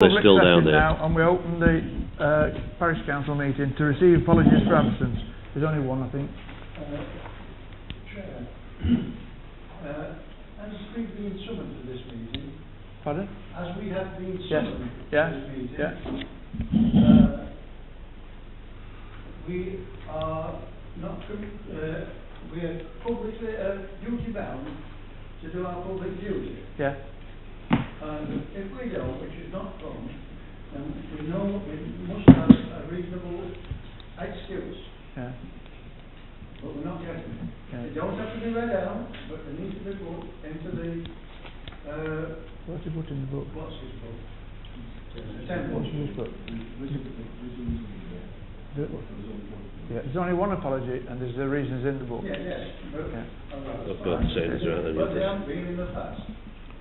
They're still down session there. now, and we open the parish council meeting to receive apologies for absence. There's only one, I think. Chair, as we've been summoned to this meeting, Pardon? as we have been Yes. summoned Yeah. to this meeting, Yeah. we are not, we are publicly duty bound to do our public duty. Yeah. And if we don't, which is not wrong, then we know we must have a reasonable excuse. Yeah. But we're not getting it. Yeah. They don't have to be read out, but they need to be put into the, What's he put in the book? what's his book? What's his book? Yeah. There's only one apology, and there's the reasons in the book. Yeah, yes. But, Yeah. I've got to say this rather but they than haven't been in the past.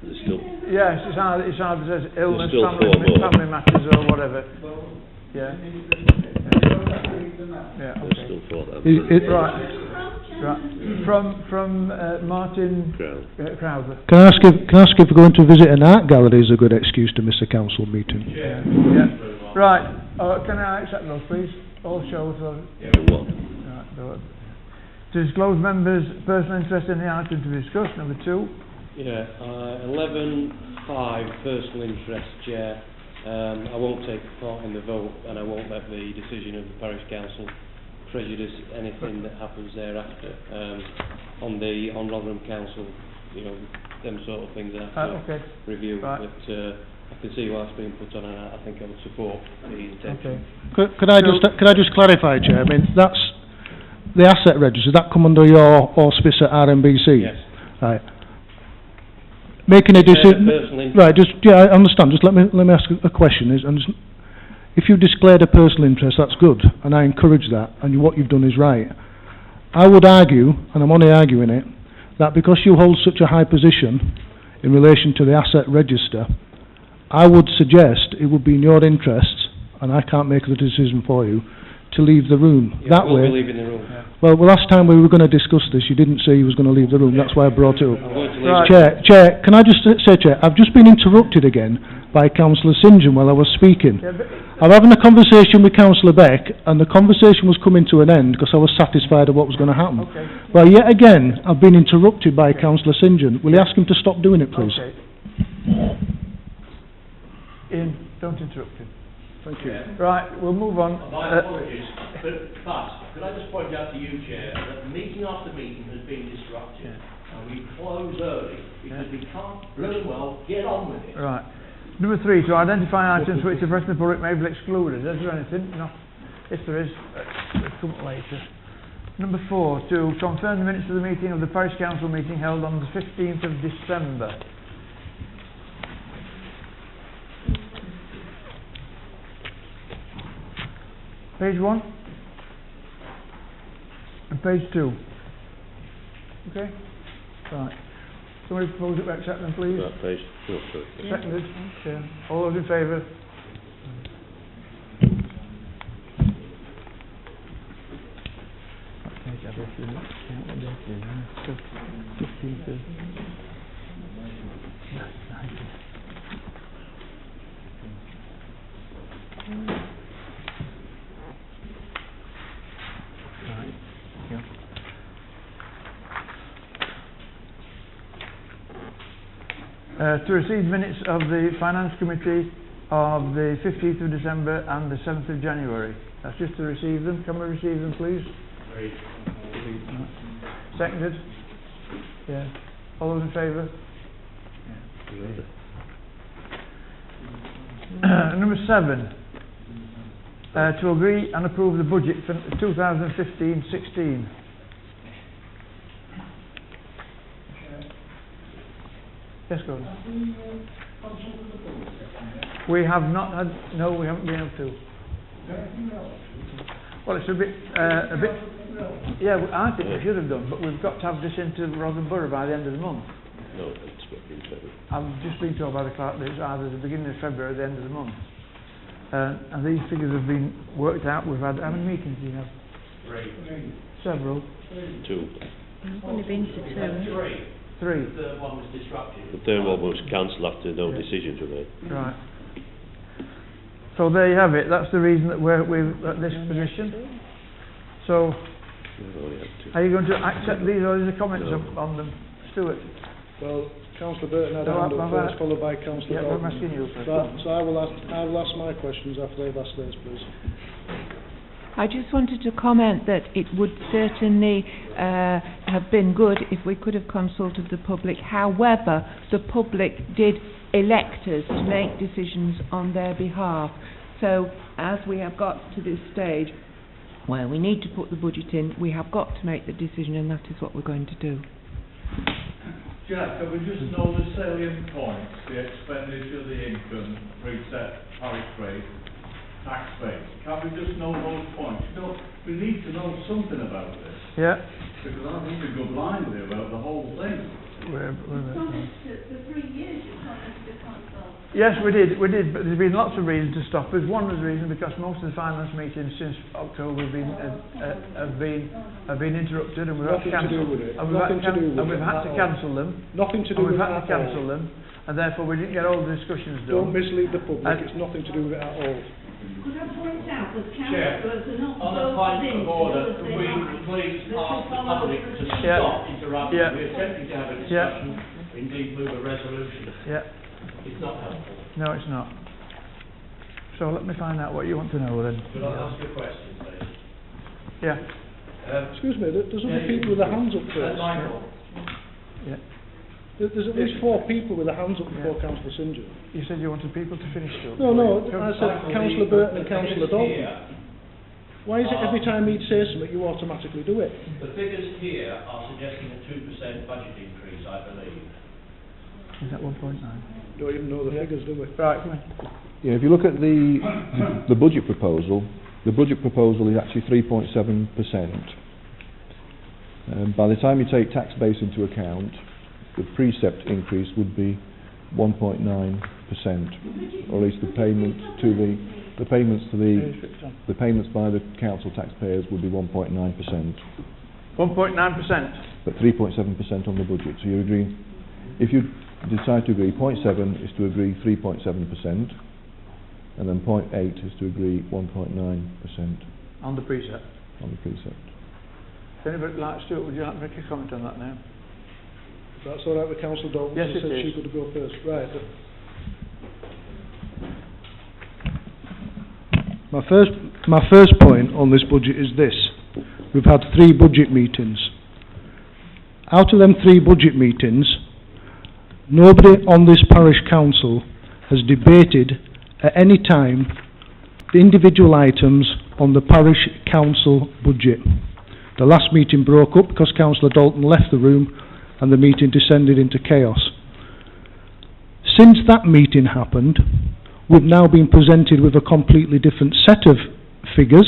there's still Yes, it's either says illness, still family, four more. family matters, or whatever. Well, Yeah. they need to don't have to read them out. Yeah. there's Okay. still for that. Right. Right. From Martin Crowd. Crowther. Can I ask if going to visit an art gallery is a good excuse to miss a council meeting? Yeah. Yeah. Right. Can I accept those, please? All shows. What? Right. Go on. To disclose members' personal interest in the item to be discussed. Number 2. Yeah, 11.5 personal interest, Chair. I won't take part in the vote, and I won't let the decision of the parish council prejudice anything that happens thereafter. On Rotherham Council, you know, them sort of things I have to Okay. review. Right. But I can see why it's being put on, and I think I would support the intention. Okay. Could I just clarify, Chair? I mean, that's the asset register. That come under your auspice at RMBC? Yes. Right. Making a decision. Personal interest. Right. Just I understand. Just let me ask a question. If you declared a personal interest, that's good, and I encourage that, and what you've done is right. I would argue, and I'm only arguing it, that because you hold such a high position in relation to the asset register, I would suggest it would be in your interests, and I can't make the decision for you, to leave the room. Yeah, That we'll way. be leaving the room. Yeah. Well, last time we were going to discuss this, you didn't say you was going to leave the room. That's why I brought it up. I'm going to leave Right. Chair, can I just say, Chair, I've just been interrupted again by Councillor St John while I was speaking. Yeah, but I'm having a conversation with Councillor Beck, and the conversation was coming to an end because I was satisfied of what was going to happen. okay. Well, yet again, I've been interrupted by Councillor St John. Will you ask him to stop doing it, please? Okay. Ian, don't interrupt him. Thank you. Right, we'll move on. My apologies, but could I just point out to you, Chair, that meeting after meeting has been disrupted, and we close early because we can't really well get on with it. Right. Number 3, to identify items which the rest of the public may be excluded. Is there anything? No. If there is, let's come up later. Number 4, to confirm the minutes of the meeting of the parish council meeting held on the 15th of December. Page 1 and page 2. Okay? Right. Somebody propose that we accept them, please? That page. Oh, sorry. Seconded. Yeah. All those in favour? To receive minutes of the Finance Committee of the 15th of December and the 7th of January. That's just to receive them. Can we receive them, please? Seconded? Yeah. All those in favour? Number 7. To agree and approve the budget for 2015-16. Yes, go on. We have not had. No, we haven't been able to. Well, it's a bit. Yeah, I think we should have done, but we've got to have this into Rotherham Borough by the end of the month. No, it's in February. I've just been told by the clerk that it's either the beginning of February or the end of the month. And these figures have been worked out. We've had how many meetings do you have? 3. Several. 2. I've only been to 2. 3. The third one was disrupted. The third one was cancelled after no decisions were made. Right. So there you have it, that's the reason that we're at this position. So, We've only had two. are you going to accept these, or is there comments on them? Stuart? Well, Councillor Burton had a No, hand up I've- first, followed by Councillor Yeah, I'm Dalton. asking you first. So I will ask my questions after they've asked theirs, please. I just wanted to comment that it would certainly have been good if we could have consulted the public. However, the public did elect us to make decisions on their behalf. So, as we have got to this stage where we need to put the budget in, we have got to make the decision, and that is what we're going to do. Jack, can we just know the salient points, the expenditure, the income, preset, parish rate, tax base? Can we just know those points? You know, we need to know something about this, Yeah. because I think we go blindly about the whole thing. Yes, we did, but there's been lots of reasons to stop us. One was the reason because most of the finance meetings since October have been interrupted, and we've had to Nothing to do cancel. with it. And we've Nothing to do with and we've it had at to all. cancel them. Nothing to do And with we've it had to at all. cancel them, and therefore we didn't get all the discussions Don't done. mislead the public, And- it's nothing to do with it at all. Could I point out that Chair, councillors are not on a voted point in of order, because can they we like. please This ask is the follow public the to procedure. stop interrupting? Yeah. We're attempting to have a Yeah. discussion, indeed move a resolution. Yeah, It's not helpful. no, it's not. So let me find out what you want to know then. Could I ask a question, please? Yeah, Excuse me, there's other people with their hands up first. Michael, yeah. There's at least 4 people with their hands up before Councillor Singer. You said you wanted people to finish Stuart. No, I said Councillor Burton and Councillor Dalton. here, Why is it every time he'd say something you automatically do it? the figures here are suggesting a 2% budget increase, I believe. Is that 1.9? Don't even know the figures, do we? Right, come on. Yeah, if you look at the budget proposal is actually 3.7%. By the time you take tax base into account, the precept increase would be 1.9%, or at least the payments by the council taxpayers would be 1.9%, 1.9%. but 3.7% on the budget. So you're agreeing, if you decide to agree 0.7 is to agree 3.7%, and then 0.8 is to agree 1.9% On the precept. on the precept. If anybody like Stuart, would you like to make a comment on that now? If that's all right with Councillor Dalton, Yes, she it said is. she could go first. Right. My first point on this budget is this. We've had 3 budget meetings. Out of them 3 budget meetings, nobody on this parish council has debated at any time the individual items on the parish council budget. The last meeting broke up because Councillor Dalton left the room and the meeting descended into chaos. Since that meeting happened, we've now been presented with a completely different set of figures,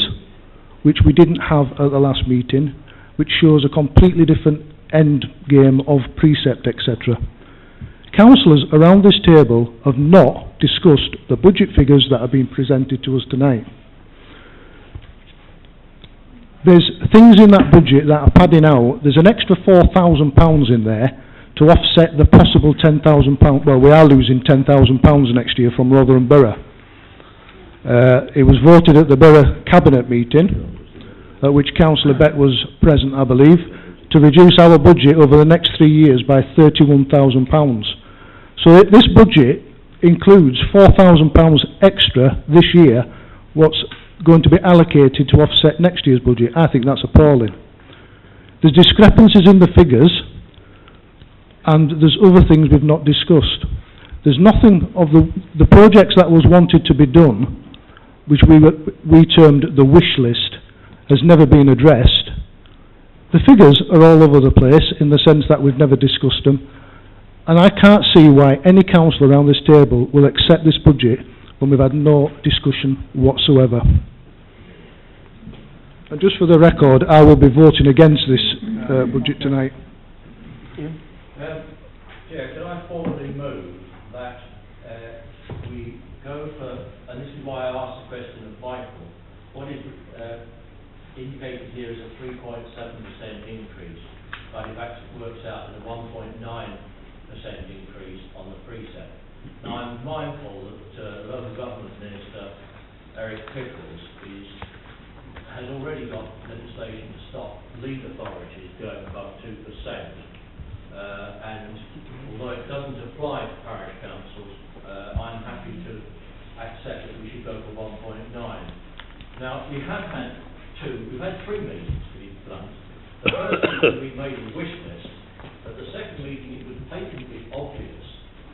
which we didn't have at the last meeting, which shows a completely different end game of precept, etc. Councillors around this table have not discussed the budget figures that have been presented to us tonight. There's things in that budget that are padding out. There's an extra £4,000 in there to offset the possible £10,000. Well, we are losing £10,000 next year from Rotherham Borough. It was voted at the Borough Cabinet meeting, at which Councillor Bett was present, I believe, to reduce our budget over the next 3 years by £31,000. So this budget includes £4,000 extra this year, what's going to be allocated to offset next year's budget. I think that's appalling. There's discrepancies in the figures, and there's other things we've not discussed. There's nothing of the projects that was wanted to be done, which we termed the wish list, has never been addressed. The figures are all over the place in the sense that we've never discussed them, and I can't see why any councillor around this table will accept this budget when we've had no discussion whatsoever. And just for the record, I will be voting against this budget tonight. Chair, can I formally move that we go for, and this is why I asked the question of Michael, what is indicated here is a 3.7% increase, but it actually works out at a 1.9% increase on the precept. Now I'm mindful that the local government minister Eric Pickles has already got legislation to stop lead authorities going above 2%. And although it doesn't apply to parish councils, I'm happy to accept that we should go for 1.9. Now, we've had three meetings, to be blunt. The first meeting we made a wish list. At the second meeting, it was patently obvious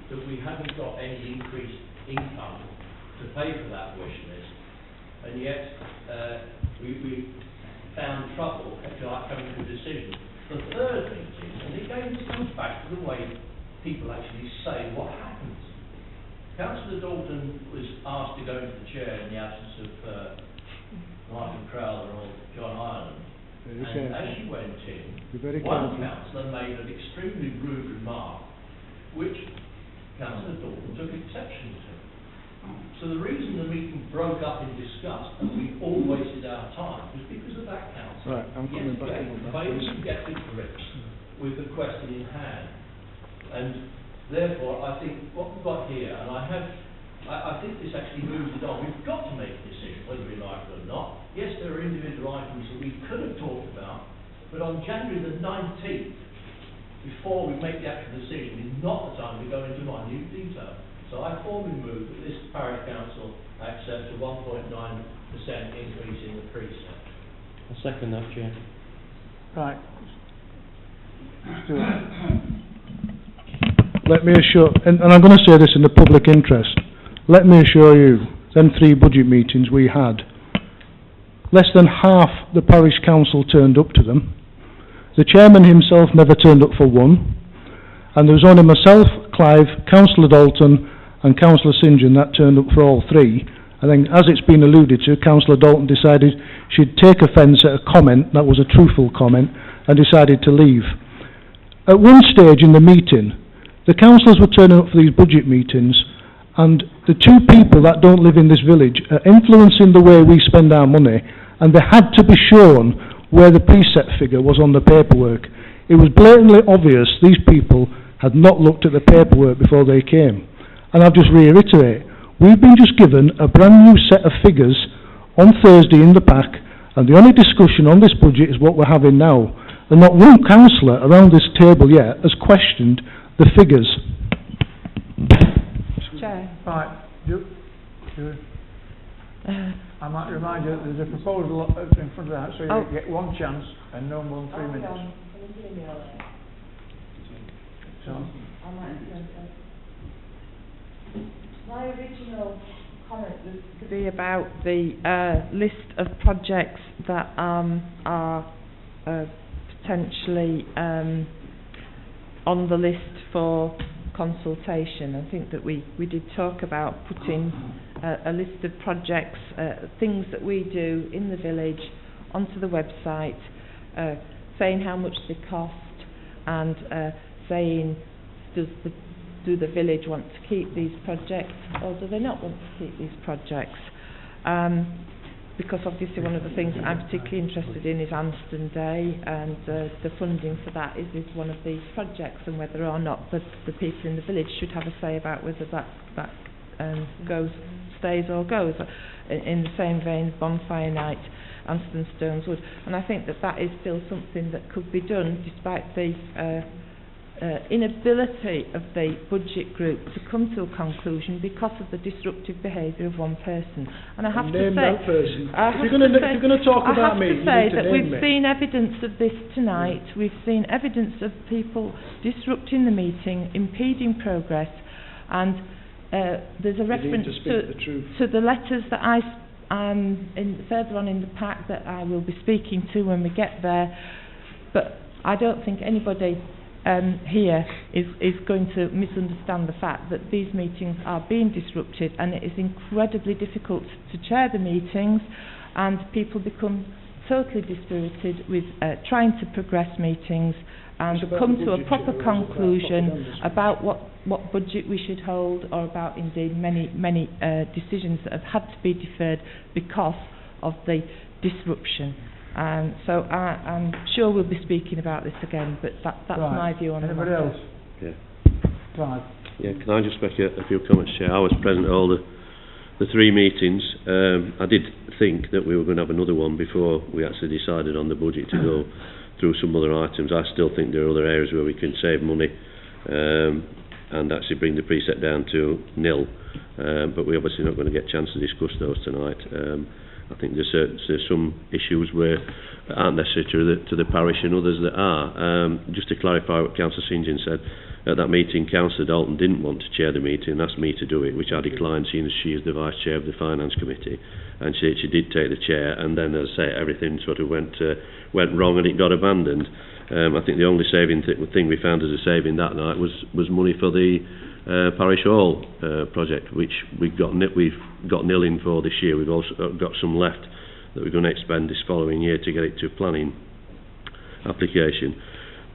that we hadn't got any increased income to pay for that wish list, and yet we found trouble coming to a decision. The third meeting, and again this comes back to the way people actually say what happens. Councillor Dalton was asked to go into the chair in the absence of Martin Crowther or John Ireland, and as she went in, one councillor made an extremely rude remark, which Councillor Dalton took exception to. So the reason the meeting broke up in disgust and we all wasted our time was because of that councillor. Right, I'm coming back on that. Failed to get to grips with the question in hand. And therefore, I think what we've got here, and I think this actually moves it on. We've got to make a decision, whether we like it or not. Yes, there are individual items that we could have talked about, but on January the 19th, before we make the actual decision, is not the time to go into minute detail. So I formally move that this parish council accepts a 1.9% increase in the precept. I'll second that, Chair. Right. Stuart. Let me assure, and I'm going to say this in the public interest, let me assure you, them 3 budget meetings we had, less than half the parish council turned up to them. The chairman himself never turned up for one, and there was only myself, Clive, Councillor Dalton and Councillor St John that turned up for all 3. And then, as it's been alluded to, Councillor Dalton decided she'd take offence at a comment that was a truthful comment and decided to leave. At one stage in the meeting, the councillors were turning up for these budget meetings, and the 2 people that don't live in this village are influencing the way we spend our money, and they had to be shown where the precept figure was on the paperwork. It was blatantly obvious these people had not looked at the paperwork before they came. And I'll just reiterate, we've been just given a brand new set of figures on Thursday in the pack, and the only discussion on this budget is what we're having now. And not one councillor around this table yet has questioned the figures. Chair. Right. I might remind you that there's a proposal in front of the house, so you get one chance and no more than 3 minutes. So, my original comment was to be about the list of projects that are potentially on the list for consultation. I think that we did talk about putting a list of projects, things that we do in the village onto the website, saying how much they cost and saying do the village want to keep these projects or do they not want to keep these projects? Because obviously one of the things I'm particularly interested in is Anston Day, and the funding for that is one of these projects, and whether or not the people in the village should have a say about whether that stays or goes. In the same vein, Bonfire Night, Anston Stones Wood, and I think that is still something that could be done despite the inability of the budget group to come to a conclusion because of the disruptive behaviour of one person. And I have to say, that person. If you're going to talk about me, you need to I have to say that we've me. seen evidence of this tonight. We've seen evidence of people disrupting the meeting, impeding progress, and there's a reference to the letters that further on in the pack that I will be speaking to when we get there. But I don't think anybody here is going to misunderstand the fact that these meetings are being disrupted, and it is incredibly difficult to chair the meetings, and people become totally dispirited with trying to progress meetings and come to a proper conclusion about what budget we should hold, or about indeed many decisions that have had to be deferred because of the disruption. So I'm sure we'll be speaking about this again, but that's right. my view on it. Anybody else? Yeah. Clive. Yeah, can I just make a few comments, Chair? I was present at all the the 3 meetings. I did think that we were going to have another one before we actually decided on the budget to go through some other items. I still think there are other areas where we can save money and actually bring the preset down to nil. But we're obviously not going to get a chance to discuss those tonight. I think there's some issues where aren't necessary to the parish and others that are. Just to clarify what Councillor St John said, at that meeting Councillor Dalton didn't want to chair the meeting and asked me to do it, which I declined, seeing as she is the Vice Chair of the Finance Committee, and she did take the chair, and then, as I say, everything sort of went wrong and it got abandoned. I think the only saving thing we found as a saving that night was money for the Parish Hall project, which we've got nil in for this year. We've also got some left that we're going to expend this following year to get it to planning application.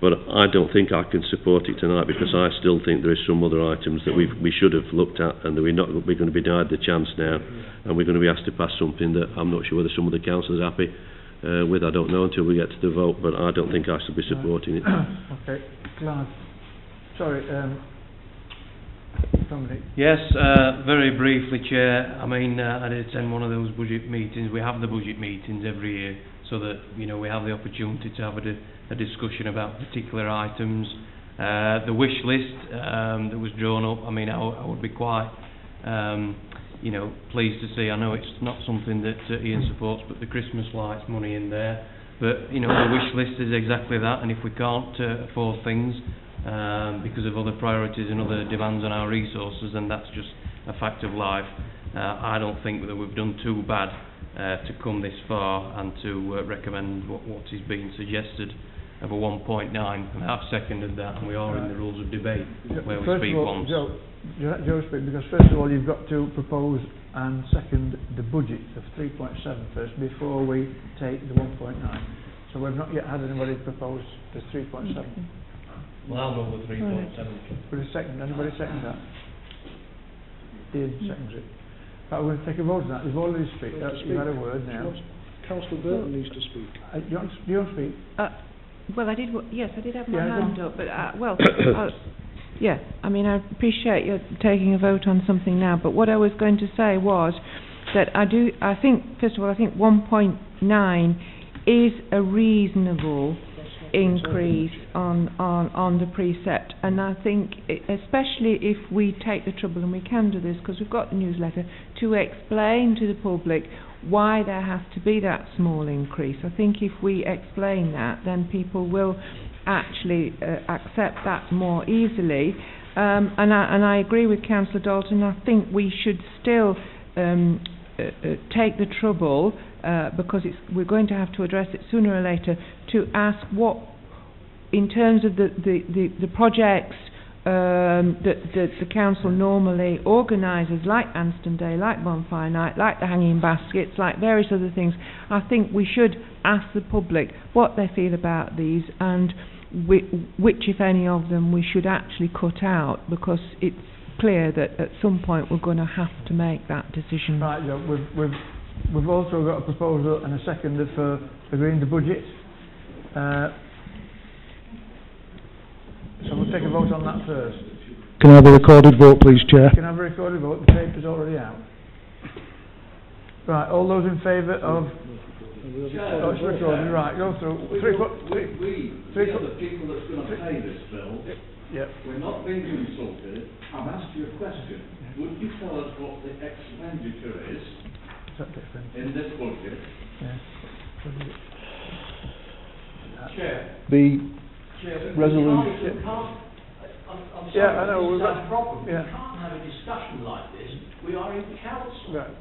But I don't think I can support it tonight, because I still think there is some other items that we should have looked at, and that we're going to be denied the chance now, and we're going to be asked to pass something that I'm not sure whether some of the councillors are happy with. I don't know until we get to the vote, but I don't think I should be supporting it. Okay, Clive. Sorry, Dominic. Yes, very briefly, Chair. I mean, I did attend one of those budget meetings. We have the budget meetings every year, so that, you know, we have the opportunity to have a discussion about particular items. The wish list that was drawn up, I mean, I would be quite, you know, pleased to see. I know it's not something that Ian supports, but the Christmas lights money in there. But, you know, the wish list is exactly that, and if we can't afford things because of other priorities and other demands on our resources, then that's just a fact of life. I don't think that we've done too bad to come this far and to recommend what is being suggested of a 1.9, and I've seconded that, and we are in the rules of debate where we speak once. Joe, speak, because first of all you've got to propose and second the budget of 3.7 first before we take the 1.9. So we've not yet had anybody propose the 3.7. Well, I'll go with 3.7. Will a second? Anybody second that? Ian seconds it. Right, we're going to take a vote on that. You've already you've had a word now. Councillor Burton needs to speak. Do you want to speak? Well, I did. Yes, I did have my Yeah, hand up, but yeah. I mean, I appreciate you taking a vote on something now. But what I was going to say was that I think, first of all, I think 1.9 is a reasonable increase on the precept, and I think especially if we take the trouble, and we can do this because we've got the newsletter, to explain to the public why there has to be that small increase. I think if we explain that, then people will actually accept that more easily. And I agree with Councillor Dalton. I think we should still take the trouble, because we're going to have to address it sooner or later, to ask what, in terms of the projects that the council normally organises, like Anston Day, like Bonfire Night, like the Hanging Baskets, like various other things. I think we should ask the public what they feel about these, and which, if any of them, we should actually cut out, because it's clear that at some point we're going to have to make that decision. Right, Joe, we've also got a proposal and a second for agreeing the budget. So we'll take a vote on that first. Can I have a recorded vote, please, Chair? Can I have a recorded vote? The paper's already out. Right, all those in favour of... Oh, it's recorded, right, go through. We, the people that's going to pay this bill, we're not being consulted. I've asked you a question. Would you tell us what the expenditure is in this budget? Chair. The resolution... I know. That's a problem. Yeah. We can't have a discussion like this. We are in council. Right.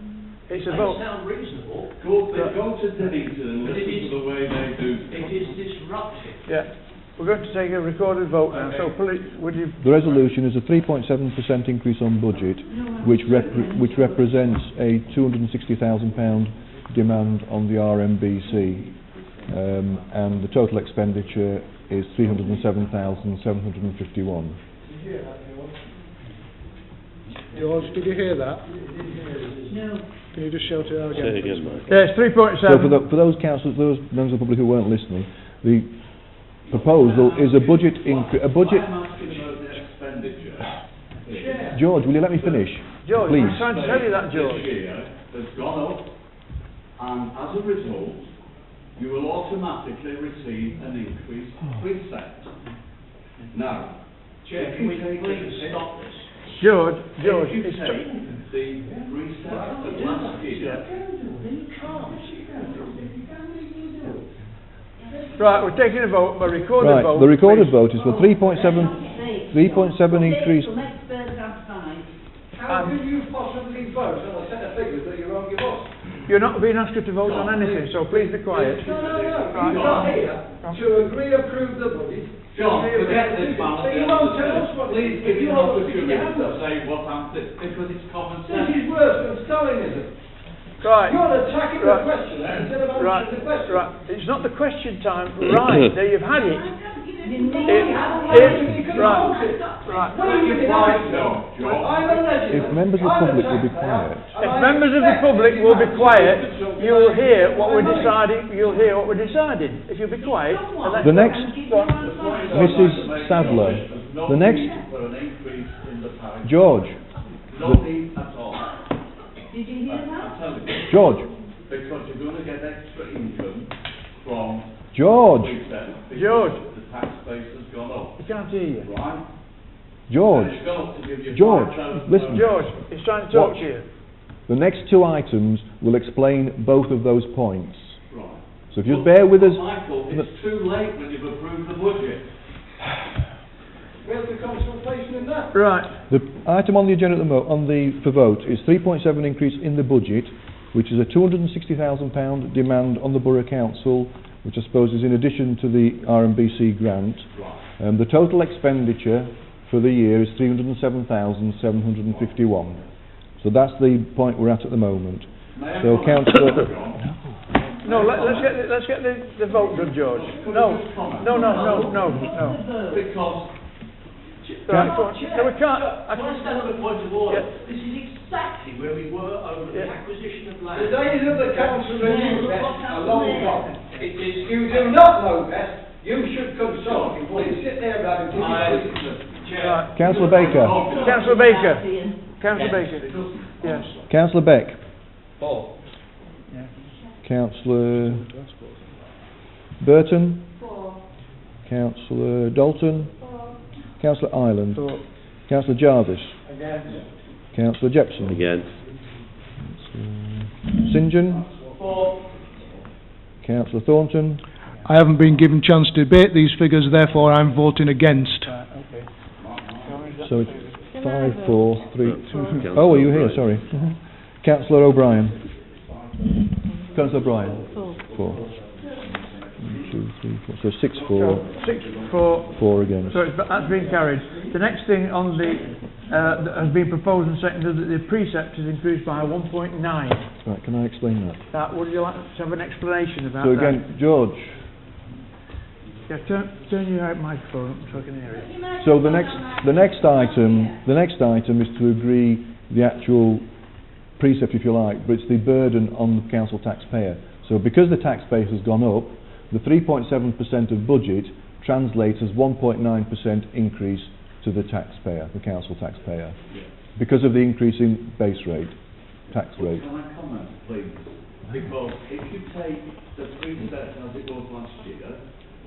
It's It a may vote. sound reasonable, Go to Dennington and but listen to the way they do. it is disruptive. Yeah. We're going to take a recorded vote now, so please, would you... The resolution is a 3.7% increase on budget, which represents a £260,000 demand on the RMBC, and the total expenditure is 307,751. George, did you hear that? No. Can you just shout it out Say it again? again, Mike. Yeah, it's 3.7. So for those councillors, those members of the public who weren't listening, the proposal is a budget increase. I'm asking about the expenditure. George, will you let me finish? George, Please. I'm trying to tell you that, George. This year has gone up, and as a result, you will automatically receive an increased precept. Now, Chair, can we please stop this? George, if you it's take the precept of last year, right, we're taking a vote, a recorded Right, vote. the recorded please. vote is for 3.7 increase. How can you possibly vote on a set of figures that you won't give us? You're not being asked to vote on anything, so please be quiet. No, Right. he's not here to agree approve the budget. John, forget this man. So you won't tell us what. Please give me an opportunity to say what I'm thinking, because it's common This sense. is worse than Stalinism. Right. You're attacking Right. the question instead of Right, answering the question. right. It's not the question time. Right, there you've had it. Right. What are you denying? No, John. I'm a resident. If members of the public will be quiet. If members of the public will be quiet, you will hear what we're deciding. You'll hear what we're deciding. If you'll be quiet, and let's The go. next, Mrs. Sadler, the next, For an increase in the parish. George, No need at all. Did you hear that? I'm telling you. George, Because you're going to get extra income from George, precept, because George. the tax base has gone up, I can't hear you. right? George, And it's gone up to give you George, £5,000. listen. George, he's trying to talk Watch. to you. the next two items will explain both of those points. Right. So if you just bear with us, Michael, it's too late when you've approved the budget. Where's the consultation in that? Right. the item on the agenda at the for vote is 3.7 increase in the budget, which is a £260,000 demand on the Borough Council, which I suppose is in addition to the RMBC grant. Right. The total expenditure for the year is 307,751. So that's the point we're at the moment. May I So, comment, Councillor, John? No, let's get the vote done, George. No. Because Right, go on. No, we can't. Can I stand on a point of order? Yeah. This is exactly where we were over the Yeah. acquisition of The land. days of the council review best are long gone. It is, You do not know best, you should consult before you sit there about it. Chair. Right. Councillor Baker, Councillor Baker. Councillor Baker. Yes. Councillor Beck, Four. Councillor Burton, Councillor Dalton, Councillor Ireland, Councillor Jarvis, Councillor Jepson, Again. St John, Four. Councillor Thornton, I haven't been given chance to debate these figures, therefore I'm voting against. Okay. so it's 5, 4, 3, 2. Councillor Oh, are you here? O'Brien. Sorry. Councillor O'Brien. Councillor O'Brien. 4. 1, 2, 3, 4. So 6, 4, 6, 4. 4 against. So that's been carried. The next thing on the that has been proposed and seconded that the precept is increased by 1.9. Right, can I explain that? Would you like to have an explanation about So that? again, George, Yeah, turn your microphone up so I can hear it. so the next item is to agree the actual precept, if you like, but it's the burden on the council taxpayer. So because the tax base has gone up, the 3.7% of budget translates as 1.9% increase to the taxpayer, the council taxpayer, because of the increase in base rate, tax rate. Can I comment, please? Because if you take the precept as it was last year,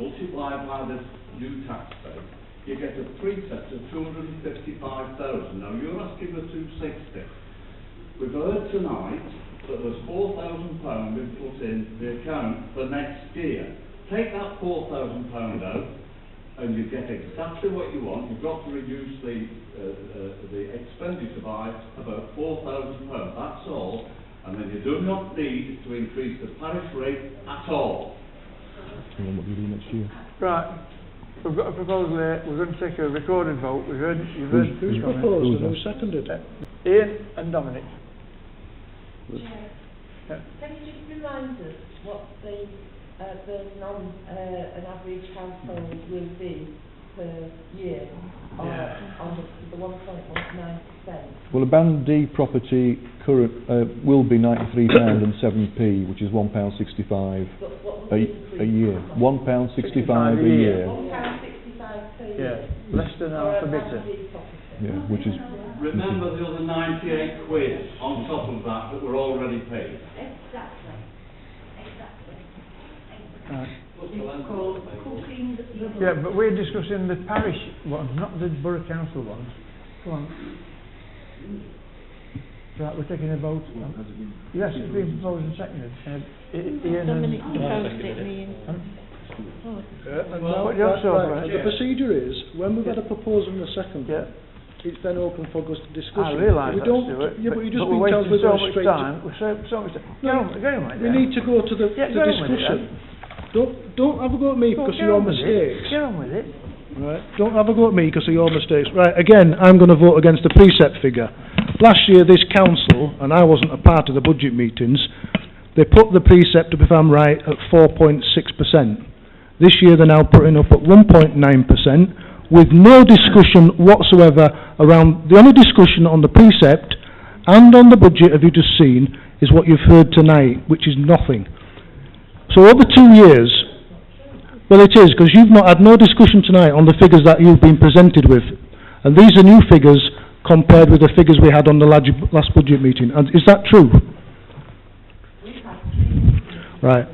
multiplied by the new tax base, you get a precept of 255,000. Now you're asking for 260. We've heard tonight that there's £4,000 been put in the account for next year. Take that £4,000 out, and you get exactly what you want. You've got to reduce the expenditure by about £4,000. That's all, and then you do not need to increase the parish rate at all. And then what do you do next year? Right. We've got a proposal here. We're going to take a recorded vote. You've heard Who's proposed and that? who seconded it? Ian and Dominic. Can you just remind us what the burden on an average household will be per year on the 1.19%? Well, a Band D property current will be £93.07p, which is £1.65 a year. £1.65 a year. £1.65 per year. Yeah. Less than half a bit. Yeah, which is remember the other 98 quid on top of that were already paid. Exactly. Exactly. Right. It's called cooking the books. Yeah, but we're discussing the parish ones, not the borough council ones. Come on. Right, we're taking a vote. Yes, it's been proposed and seconded. Ian Dominic and... proposed it, me and... What your thought, right? The procedure is, when we've had a proposal and a second, Yeah. it's then open for us to discuss. I realise We that, don't, Stuart, yeah, but you just we're been told wasting we're so going much straight to... time. We're so much time. Go on with We it. need to go to the, Yeah, the go on with it, discussion. Don't have a go at me because of your mistakes. Get on with it. Right. Don't have a go at me because of your mistakes. Right, again, I'm going to vote against the precept figure. Last year, this council, and I wasn't a part of the budget meetings, they put the precept up, if I'm right, at 4.6%. This year, they're now putting up at 1.9%, with no discussion whatsoever around... The only discussion on the precept and on the budget, have you just seen, is what you've heard tonight, which is nothing. So over 2 years... Well, it is, because you've not had no discussion tonight on the figures that you've been presented with. And these are new figures compared with the figures we had on the last budget meeting. And is that true? Right.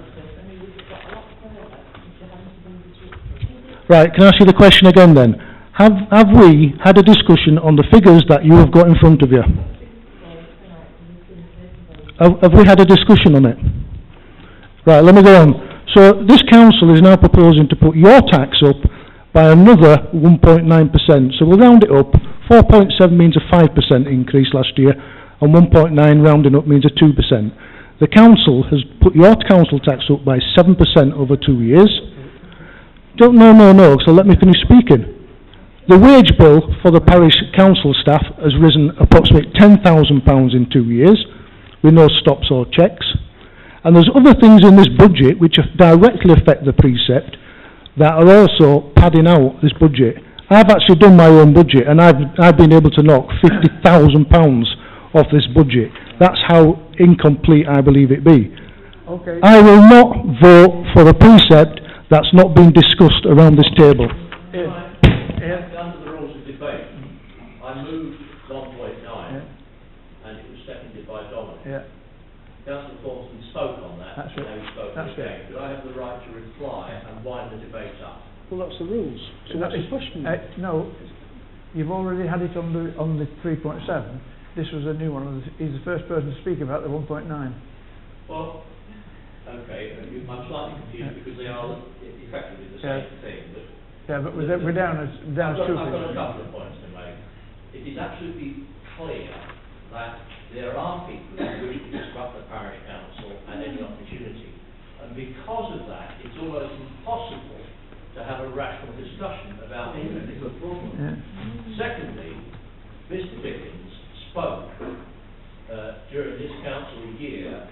Right, can I ask you the question again then? Have we had a discussion on the figures that you have got in front of you? Have we had a discussion on it? Right, let me go on. So this council is now proposing to put your tax up by another 1.9%. So we'll round it up. 4.7 means a 5% increase last year, and 1.9 rounding up means a 2%. The council has put your council tax up by 7% over 2 years. No, so let me finish speaking. The wage bill for the parish council staff has risen approximately £10,000 in 2 years, with no stops or checks. And there's other things in this budget which directly affect the precept that are also padding out this budget. I've actually done my own budget, and I've been able to knock £50,000 off this budget. That's how incomplete I believe it be. Okay. I will not vote for a precept that's not been discussed around this table. Under the rules of debate, I moved 1.9, and it was seconded by Dominic. Yeah. Councillor Thornton spoke on that, That's and it. now he spoke That's again. But I have the right to reply and wind the debate up. Well, that's the rules. So that's the question. No, you've already had it on the 3.7. This was a new one. He's the first person to speak about the 1.9. Well, okay, I'm slightly confused because they are effectively the same thing. But yeah, but we're down as two I've got a things. couple of points to make. It is absolutely clear that there are people who wish to disrupt the parish council at any opportunity. And because of that, it's almost impossible to have a rational discussion about anything. Secondly, Mr. Dickens spoke during this council year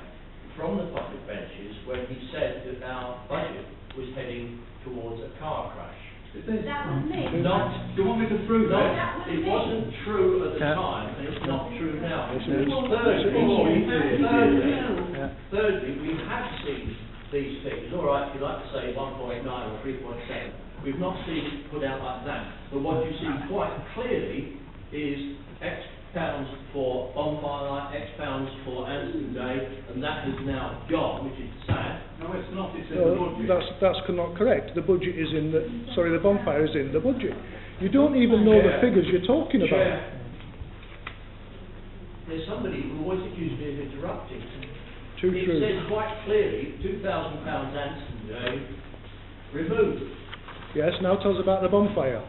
from the public benches when he said that our budget was heading towards a car crash. That was me. Do you want me to prove it? It wasn't true at the time, and it's not true now. Thirdly, we have seen these figures. All right, if you like to say 1.9 or 3.7, we've not seen it put out like that. But what you see quite clearly is X pounds for bonfire light, X pounds for Anston Day, and that is now gone, which is sad. No, it's not. It's in the budget. That's not correct. The budget is in the... Sorry, the bonfire is in the budget. You don't even know the figures you're talking about. Chair, there's somebody who always accused me of interrupting. Too It true. says quite clearly, £2,000 Anston Day removed. Yes, now tell us about the bonfire.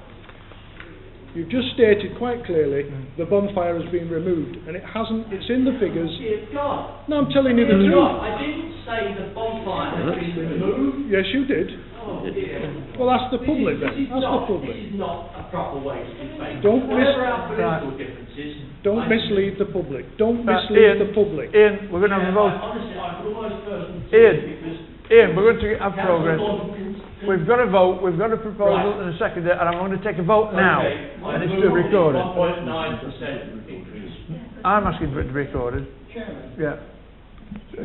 You've just stated quite clearly the bonfire has been removed, and it hasn't. It's in the figures. Dear God. No, I'm telling you the Dear truth. God, I didn't say the bonfire has been removed. Yes, you did. Oh dear. Well, ask the public then. Ask the This public. is not a proper way to debate. Don't Whatever our political differences. Don't mislead the public. Don't Ian, mislead the public. Ian, we're going to have a vote. Honestly, I'm almost personal. Ian, we're going to have progress. We've got a vote, we've got a proposal and a seconder, and I'm going to take a vote now, and it's to be recorded. 1.9% increase. I'm asking for it to be recorded. Chairman. Yeah.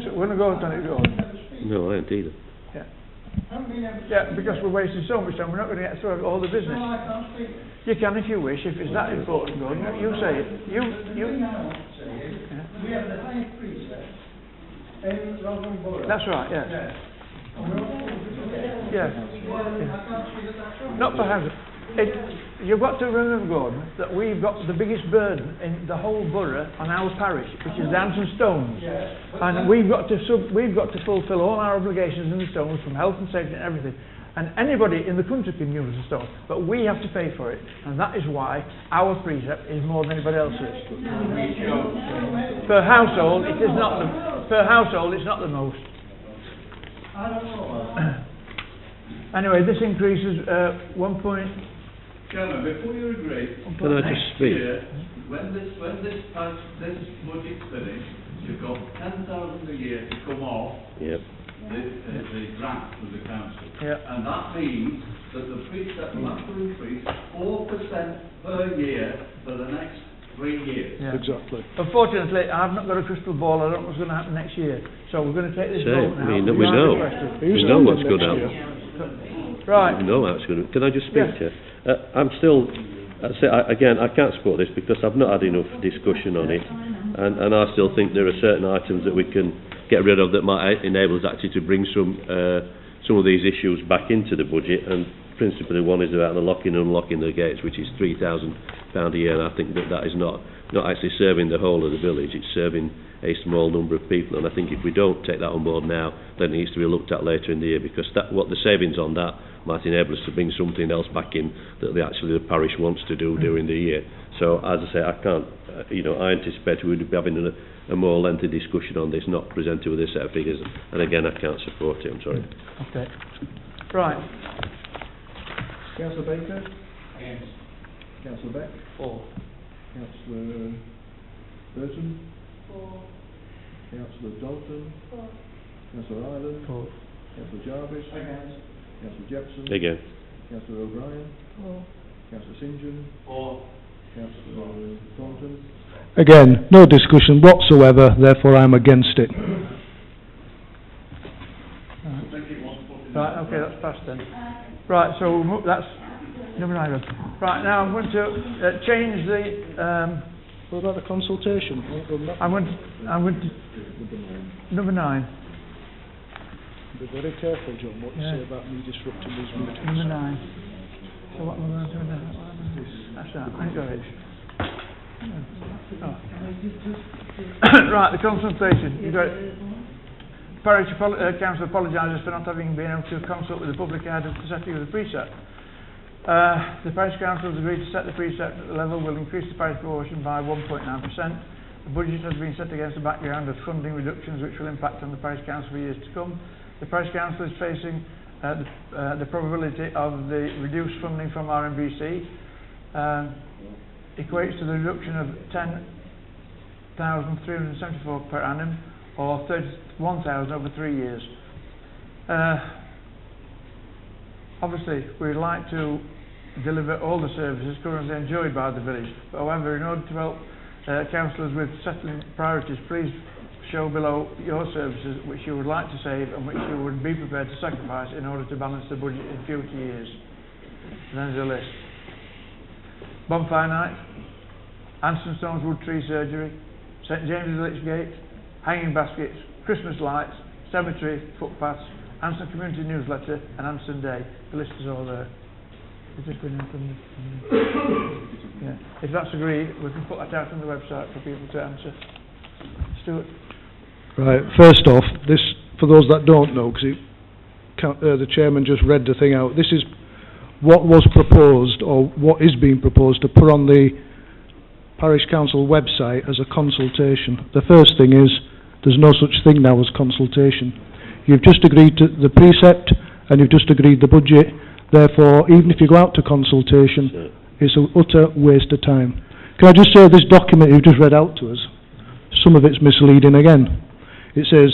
So we're going to go on it recorded. No, I ain't either. Yeah. haven't been able to... Yeah, because we're wasting so much time, we're not going to get through all the business. No, I can't speak. You can if you wish, if it's that important, Gordon. You say it. The thing I want to say is, we have the highest precept in Rotherham Borough. That's right, yeah. Yes. And we're all Yeah. Well, I can't see that that's wrong. Not for housing. You've got to remember, Gordon, that we've got the biggest burden in the whole borough on our parish, which is the Anson Stones. Yes. And we've got to fulfil all our obligations in the Stones, from health and safety and everything. And anybody in the country can use the stone, but we have to pay for it, and that is why our precept is more than anybody else's. Per household, it is not the per household. It's not the most. I don't know. Anyway, this increases 1 point. Chairman, before you agree, Can I just next speak? year, when this budget's finished, you've got 10,000 a year to come off Yep. the grant to the council. Yeah. And that means that the precept will have to increase 4% per year for the next 3 years. Yeah. Exactly. Unfortunately, I've not got a crystal ball. I don't know what's going to happen next year. So we're going to take this vote now. We know. We know what's going to happen. Right. We know how it's going to. Can I just speak Yeah. to you? I'm still. Again, I can't support this because I've not had enough discussion on it, and I still think there are certain items that we can get rid of that might enable us actually to bring some of these issues back into the budget. And principally, one is about the locking and unlocking the gates, which is £3,000 a year. And I think that is not actually serving the whole of the village. It's serving a small number of people. And I think if we don't take that on board now, then it needs to be looked at later in the year, because what the savings on that might enable us to bring something else back in that the parish wants to do during the year. So, as I say, I can't. I anticipate we would be having a more lengthy discussion on this, not presented with a set of figures. And again, I can't support it. I'm sorry. Okay. Right. Councillor Baker? Against. Councillor Beck? For. Councillor Burton? For. Councillor Dalton? For. Councillor Ireland? For. Councillor Jarvis? Against. Councillor Jepson? Again. Councillor O'Brien? For. Councillor St John? For. Councillor Thornton? Again, no discussion whatsoever, therefore I'm against it. Right. Okay, that's passed then. Right. So that's number 9. Right. Now I'm going to change the. What about the consultation? I'm going to number 9. Be very careful, John, what you Yeah. say about me disrupting these meetings. Number 9. So what am I going to do now? That's that. I got it. Oh. Right, the consultation. You got it. Parish Council apologises for not having been able to consult with the public ahead of the setting of the precept. The Parish Council has agreed to set the precept at the level will increase the parish proportion by 1.9%. The budget has been set against the background of funding reductions which will impact on the Parish Council for years to come. The Parish Council is facing the probability of the reduced funding from RMBC equates to the reduction of 10,374 per annum, or 31,000 over 3 years. Obviously, we'd like to deliver all the services currently enjoyed by the village. However, in order to help councillors with settling priorities, please show below your services which you would like to save and which you would be prepared to sacrifice in order to balance the budget in future years. And then there's a list. Bonfire night, Anson Stones Wood Tree Surgery, St James's Village Gate, hanging baskets, Christmas lights, cemetery, footpaths, Anson Community Newsletter and Anson Day. The list is all there. It's just been in from the yeah. If that's agreed, we can put that out on the website for people to answer. Stuart. Right, first off, this, for those that don't know, because the chairman just read the thing out, this is what was proposed, or what is being proposed, to put on the Parish Council website as a consultation. The first thing is, there's no such thing now as consultation. You've just agreed to the precept, and you've just agreed the budget, therefore, even if you go out to consultation, it's an utter waste of time. Can I just say, this document you've just read out to us, some of it's misleading again. It says,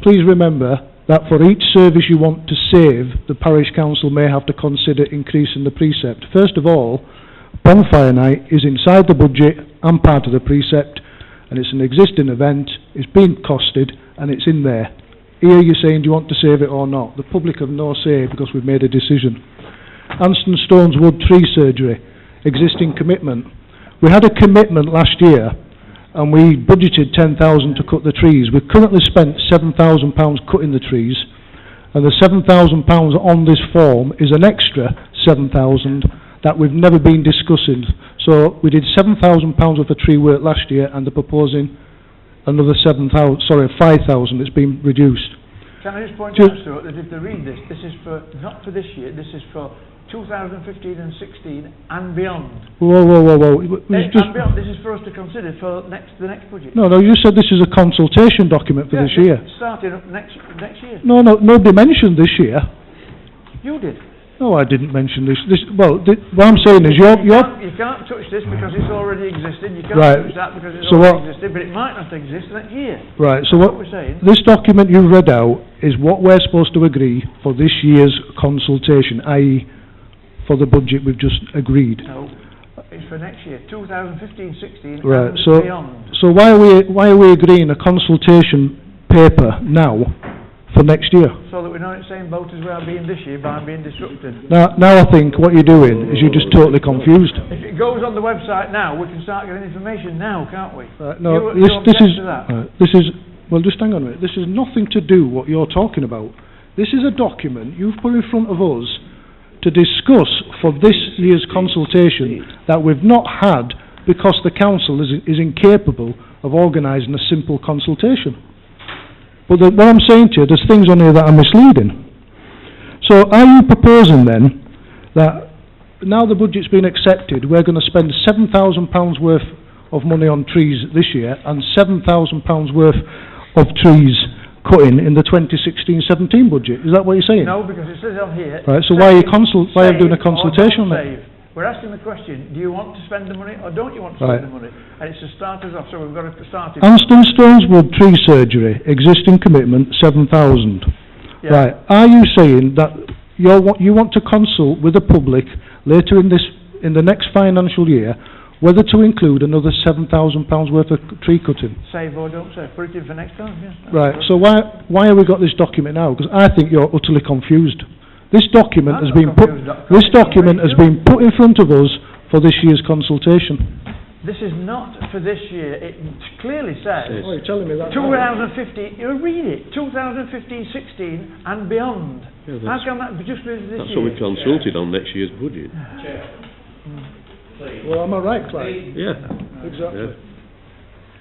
please remember that for each service you want to save, the Parish Council may have to consider increasing the precept. First of all, Bonfire Night is inside the budget and part of the precept, and it's an existing event, it's being costed, and it's in there. Here you're saying, do you want to save it or not? The public have no say because we've made a decision. Anston Stones Wood tree surgery, existing commitment. We had a commitment last year and we budgeted 10,000 to cut the trees. We've currently spent £7,000 cutting the trees, and the £7,000 on this form is an extra 7,000 that we've never been discussing. So we did £7,000 worth of tree work last year, and they're proposing another 5,000. It's been reduced. Can I just point out, Stuart, that if they read this, this is for, not for this year, this is for 2015 and 16 and beyond. Whoa. And beyond, this is for us to consider for the next budget. No, you said this is a consultation document for this year. Starting up next year. No, nobody mentioned this year. You did. No, I didn't mention this. What I'm saying is you can't touch this because it's already existed. You can't touch that because it's already existed, but it might not exist next year. Right, so what we're saying. This document you've read out is what we're supposed to agree for this year's consultation, i.e. for the budget we've just agreed. No, it's for next year, 2015-16 right, and beyond. So why are we agreeing a consultation paper now for next year? So that we're not in the same boat as we are being this year by being disrupted. Now I think what you're doing is you're just totally confused. If it goes on the website now, we can start getting information now, can't we? No, well, just hang on a minute. This is nothing to do what you're talking about. This is a document you've put in front of us to discuss for this year's consultation that we've not had because the council is incapable of organising a simple consultation. But what I'm saying to you, there's things on here that are misleading. So are you proposing then that now the budget's been accepted, we're going to spend £7,000 worth of money on trees this year and £7,000 worth of trees cutting in the 2016-17 budget? Is that what you're saying? No, because it says on here... Right, so why are you doing a consultation on that? We're asking the question, do you want to spend the money or don't you want to spend the money? And it's to start us off, so we've got to start it. Anston Stones Wood tree surgery, existing commitment 7,000. Yeah. Right, are you saying that you want to consult with the public later in the next financial year whether to include another £7,000 worth of tree cutting? Save or don't save, put it in for next time, yes. Right, so why have we got this document now? Because I think you're utterly confused. This document has been put in front of us for this year's consultation. This is not for this year. It clearly says... Oh, you're telling me that... 2015... You read it. 2015-16 and beyond. Yeah, how can that just be this year? That's what we consulted on next year's budget. Chair. Well, am I right, Clyde? Yeah. Exactly. Yeah.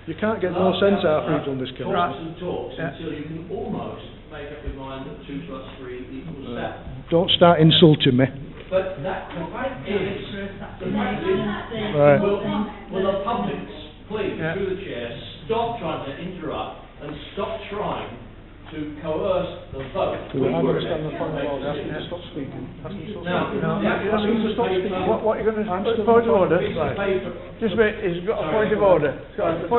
You can't get no sense out of on this case. Talks until you can almost make up your mind that 2 plus 3 equals 7. Don't start insulting me. But the fact is, right. will the public, please, through the chair, stop trying to interrupt and stop trying to coerce the vote? I understand the point of order. Ask him to stop speaking. Ask him to stop speaking. What are you going to... Point of order. Just wait, he's got a point of order. The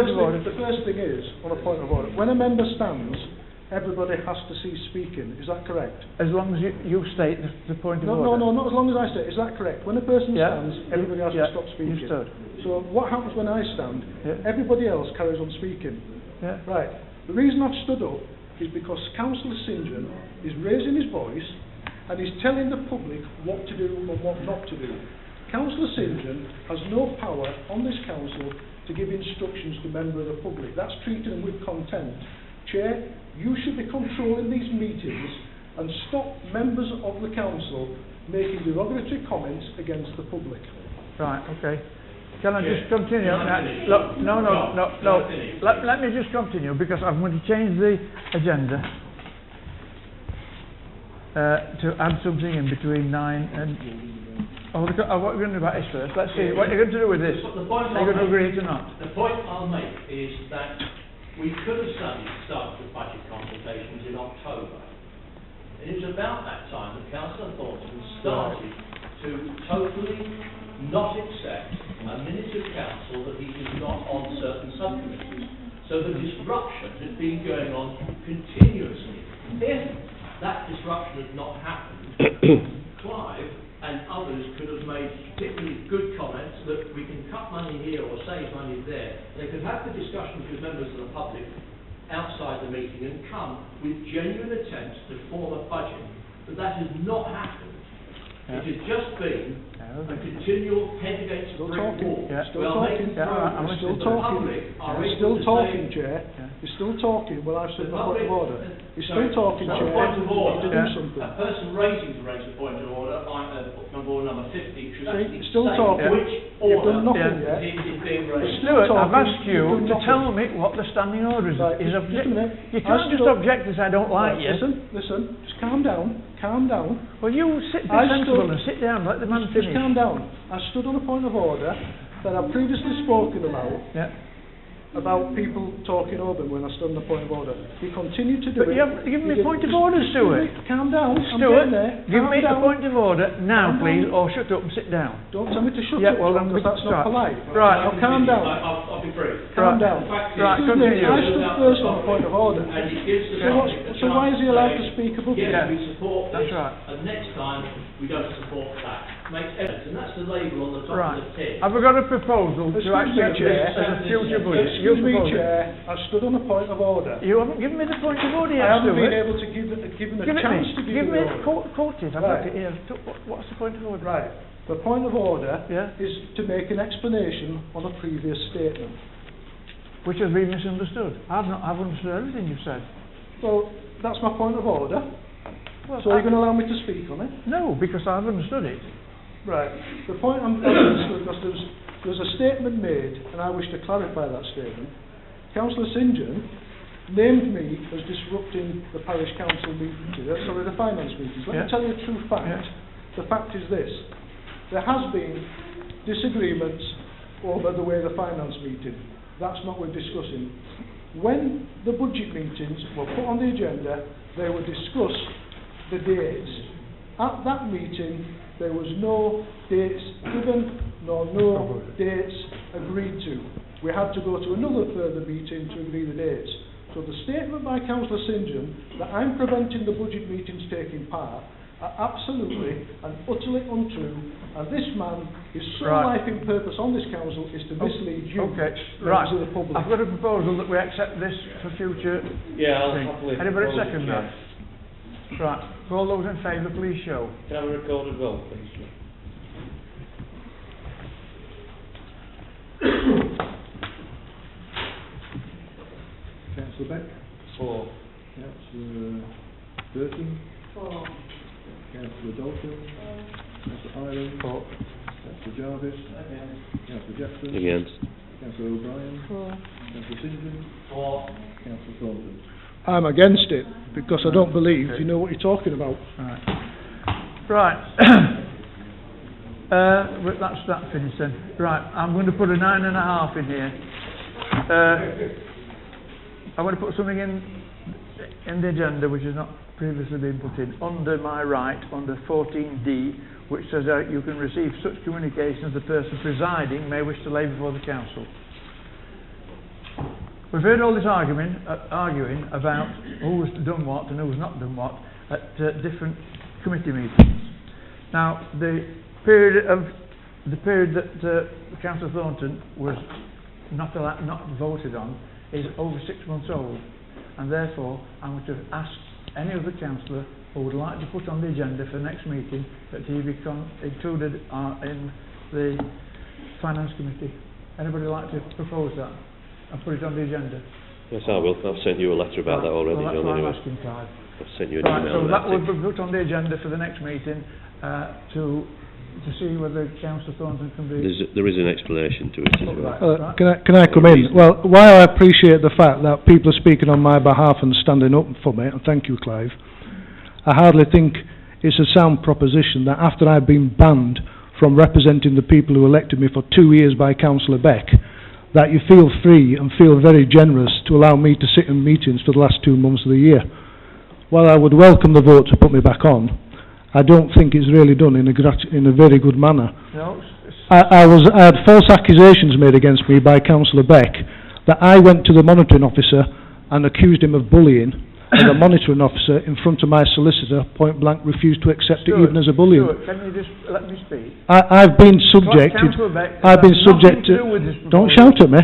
first thing is, on a point of order, when a member stands, everybody has to cease speaking. Is that correct? As long as you state the point of order. No, not as long as I state. Is that correct? When a person stands, everybody has to stop speaking. You stood. So what happens when I stand? Everybody else carries on speaking. Yeah. Right. The reason I've stood up is because Councillor St John is raising his voice and he's telling the public what to do and what not to do. Councillor St John has no power on this council to give instructions to members of the public. That's treating them with contempt. Chair, you should be controlling these meetings and stop members of the council making derogatory comments against the public. Right, okay. Can I just continue? Look, no. Let me just continue because I'm going to change the agenda to add something in between 9 and... what we're going to do about this first. Let's see what you're going to do with this. Are you going to agree to not? The point I'll make is that we could have started the budget consultations in October. It was about that time that Councillor Thornton started to totally not accept a Minister of Council that he was not on certain subcommittees. So the disruption had been going on continuously. If that disruption had not happened, Clive and others could have made particularly good comments that we can cut money here or save money there. They could have the discussions with members of the public outside the the meeting and come with genuine attempts to form a budget. But that has not happened. It has just been a continual head against a brick wall. Still We are making progress. I'm still The public are You're able still to talking, say- Chair. You're still talking. Well, I've said The my point of public- order. You're still talking, That's Chair. a point of order. You need to do something. A person raising to raise a point of order, like number order number 50, should actually still say talking. which You've done order nothing yet. is being raised. Stuart, I've talking, asked you you've to done tell me what the standing order is. Right, is just a minute. you I can't just stood- object and say I don't like you. Listen, just calm down. Well, you sit, be I sensible stood- and sit down, let the man Just finish. calm down. I stood on a point of order that I've previously spoken about people talking over me when I stood on a point of order. You continue to do But it. you haven't given me did- point of just- order, just Stuart. Calm down. I'm Stuart, getting there. give Calm me a down. point of order now, Calm please, down. or shut up and sit down. Don't tell me to shut Yeah, up, well, John, then because that's not right. polite. Right. Now calm down. I'll be brief. Calm down. Right, Excuse me, continue. I stood first on a point of order. And it gives the So what's- public a so why chance is he allowed to say, speak above yes, you? we support That's this, right. and next time we don't support that. Makes evidence, and that's the label on the top Right. of the tin. Have we got a proposal Excuse to me, accept Chair. this as a future budget? Excuse me, propose it. Chair. I stood on a point of order. You haven't given me the point of order I yet, haven't Stuart. been able to give a Give it chance me. to give Give you me the it. order. Quote it. I've Right. got it here. What's the point of order? Right. The point of order Yeah. is to make an explanation on a previous statement. Which has been misunderstood. I've understood everything you've said. Well, that's my point of order. Well, So are you going to allow me to speak on it? No, because I've understood it. Right. The point I'm because there was a statement made, and I wish to clarify that statement. Councillor St John named me as disrupting the parish council meeting, the finance meetings. Let Yeah. me tell you a true fact. Yeah. The fact is this: there has been disagreements over the way the finance meeting. That's not what we're discussing. When the budget meetings were put on the agenda, they were discussed the dates. At that meeting, there was no dates given, nor no dates agreed to. We had to go to another further meeting to agree the dates. So the statement by Councillor St John that I'm preventing the budget meetings taking part are absolutely and utterly untrue, and this man, his sole Right. life in purpose on this council is to mislead you, Okay, members right. of the public. I've got a proposal that we accept this for future Yeah, I'll thing. happily Anybody propose it, second Chair. that? Right. All those in favour, please show. Can I have a recorded vote, please? Councillor Beck, 4. Councillor Burton, For. Councillor Dolphin, Councillor Ireland, Councillor Jarvis, Councillor Jackson, Against. Councillor O'Brien, Councillor St John, For Councillor Thornton. I'm against it because I don't believe you know what you're talking about. Right. But that's that finished then. Right, I'm going to put a 9.5 in here. I'm going to put something in the agenda which has not previously been put in. Under my right, under 14D, which says that you can receive such communication as the person presiding may wish to lay before the council. We've heard all this arguing about who's done what and who's not done what at different committee meetings. Now, the period that Councillor Thornton was not voted on is over 6 months old, and therefore I would have asked any other councillor who would like to put on the agenda for the next meeting that he be included in the finance committee. Anybody like to propose that and put it on the agenda? Yes, I will. I've sent you a letter about that already, well, that's John, why I'm anyway. asking, Clive. I've sent you an Right, email so that about will it. be put on the agenda for the next meeting to see whether Councillor Thornton can be... There is an explanation to it as well. Right. Can I come in? Well, while I appreciate the fact that people are speaking on my behalf and standing up for me, and thank you, Clive, I hardly think it's a sound proposition that after I've been banned from representing the people who elected me for 2 years by Councillor Beck, that you feel free and feel very generous to allow me to sit in meetings for the last 2 months of the year. While I would welcome the vote to put me back on, I don't think it's really done in a very good manner. No, I had false accusations made against me by Councillor Beck that I went to the monitoring officer and accused him of bullying, and the monitoring officer, in front of my solicitor, point blank refused to accept it even as a bullying. Stuart, can you just let me speak? I've been subjected. Councillor Beck, I've been that's nothing subject to do with this Don't proposal. shout at me.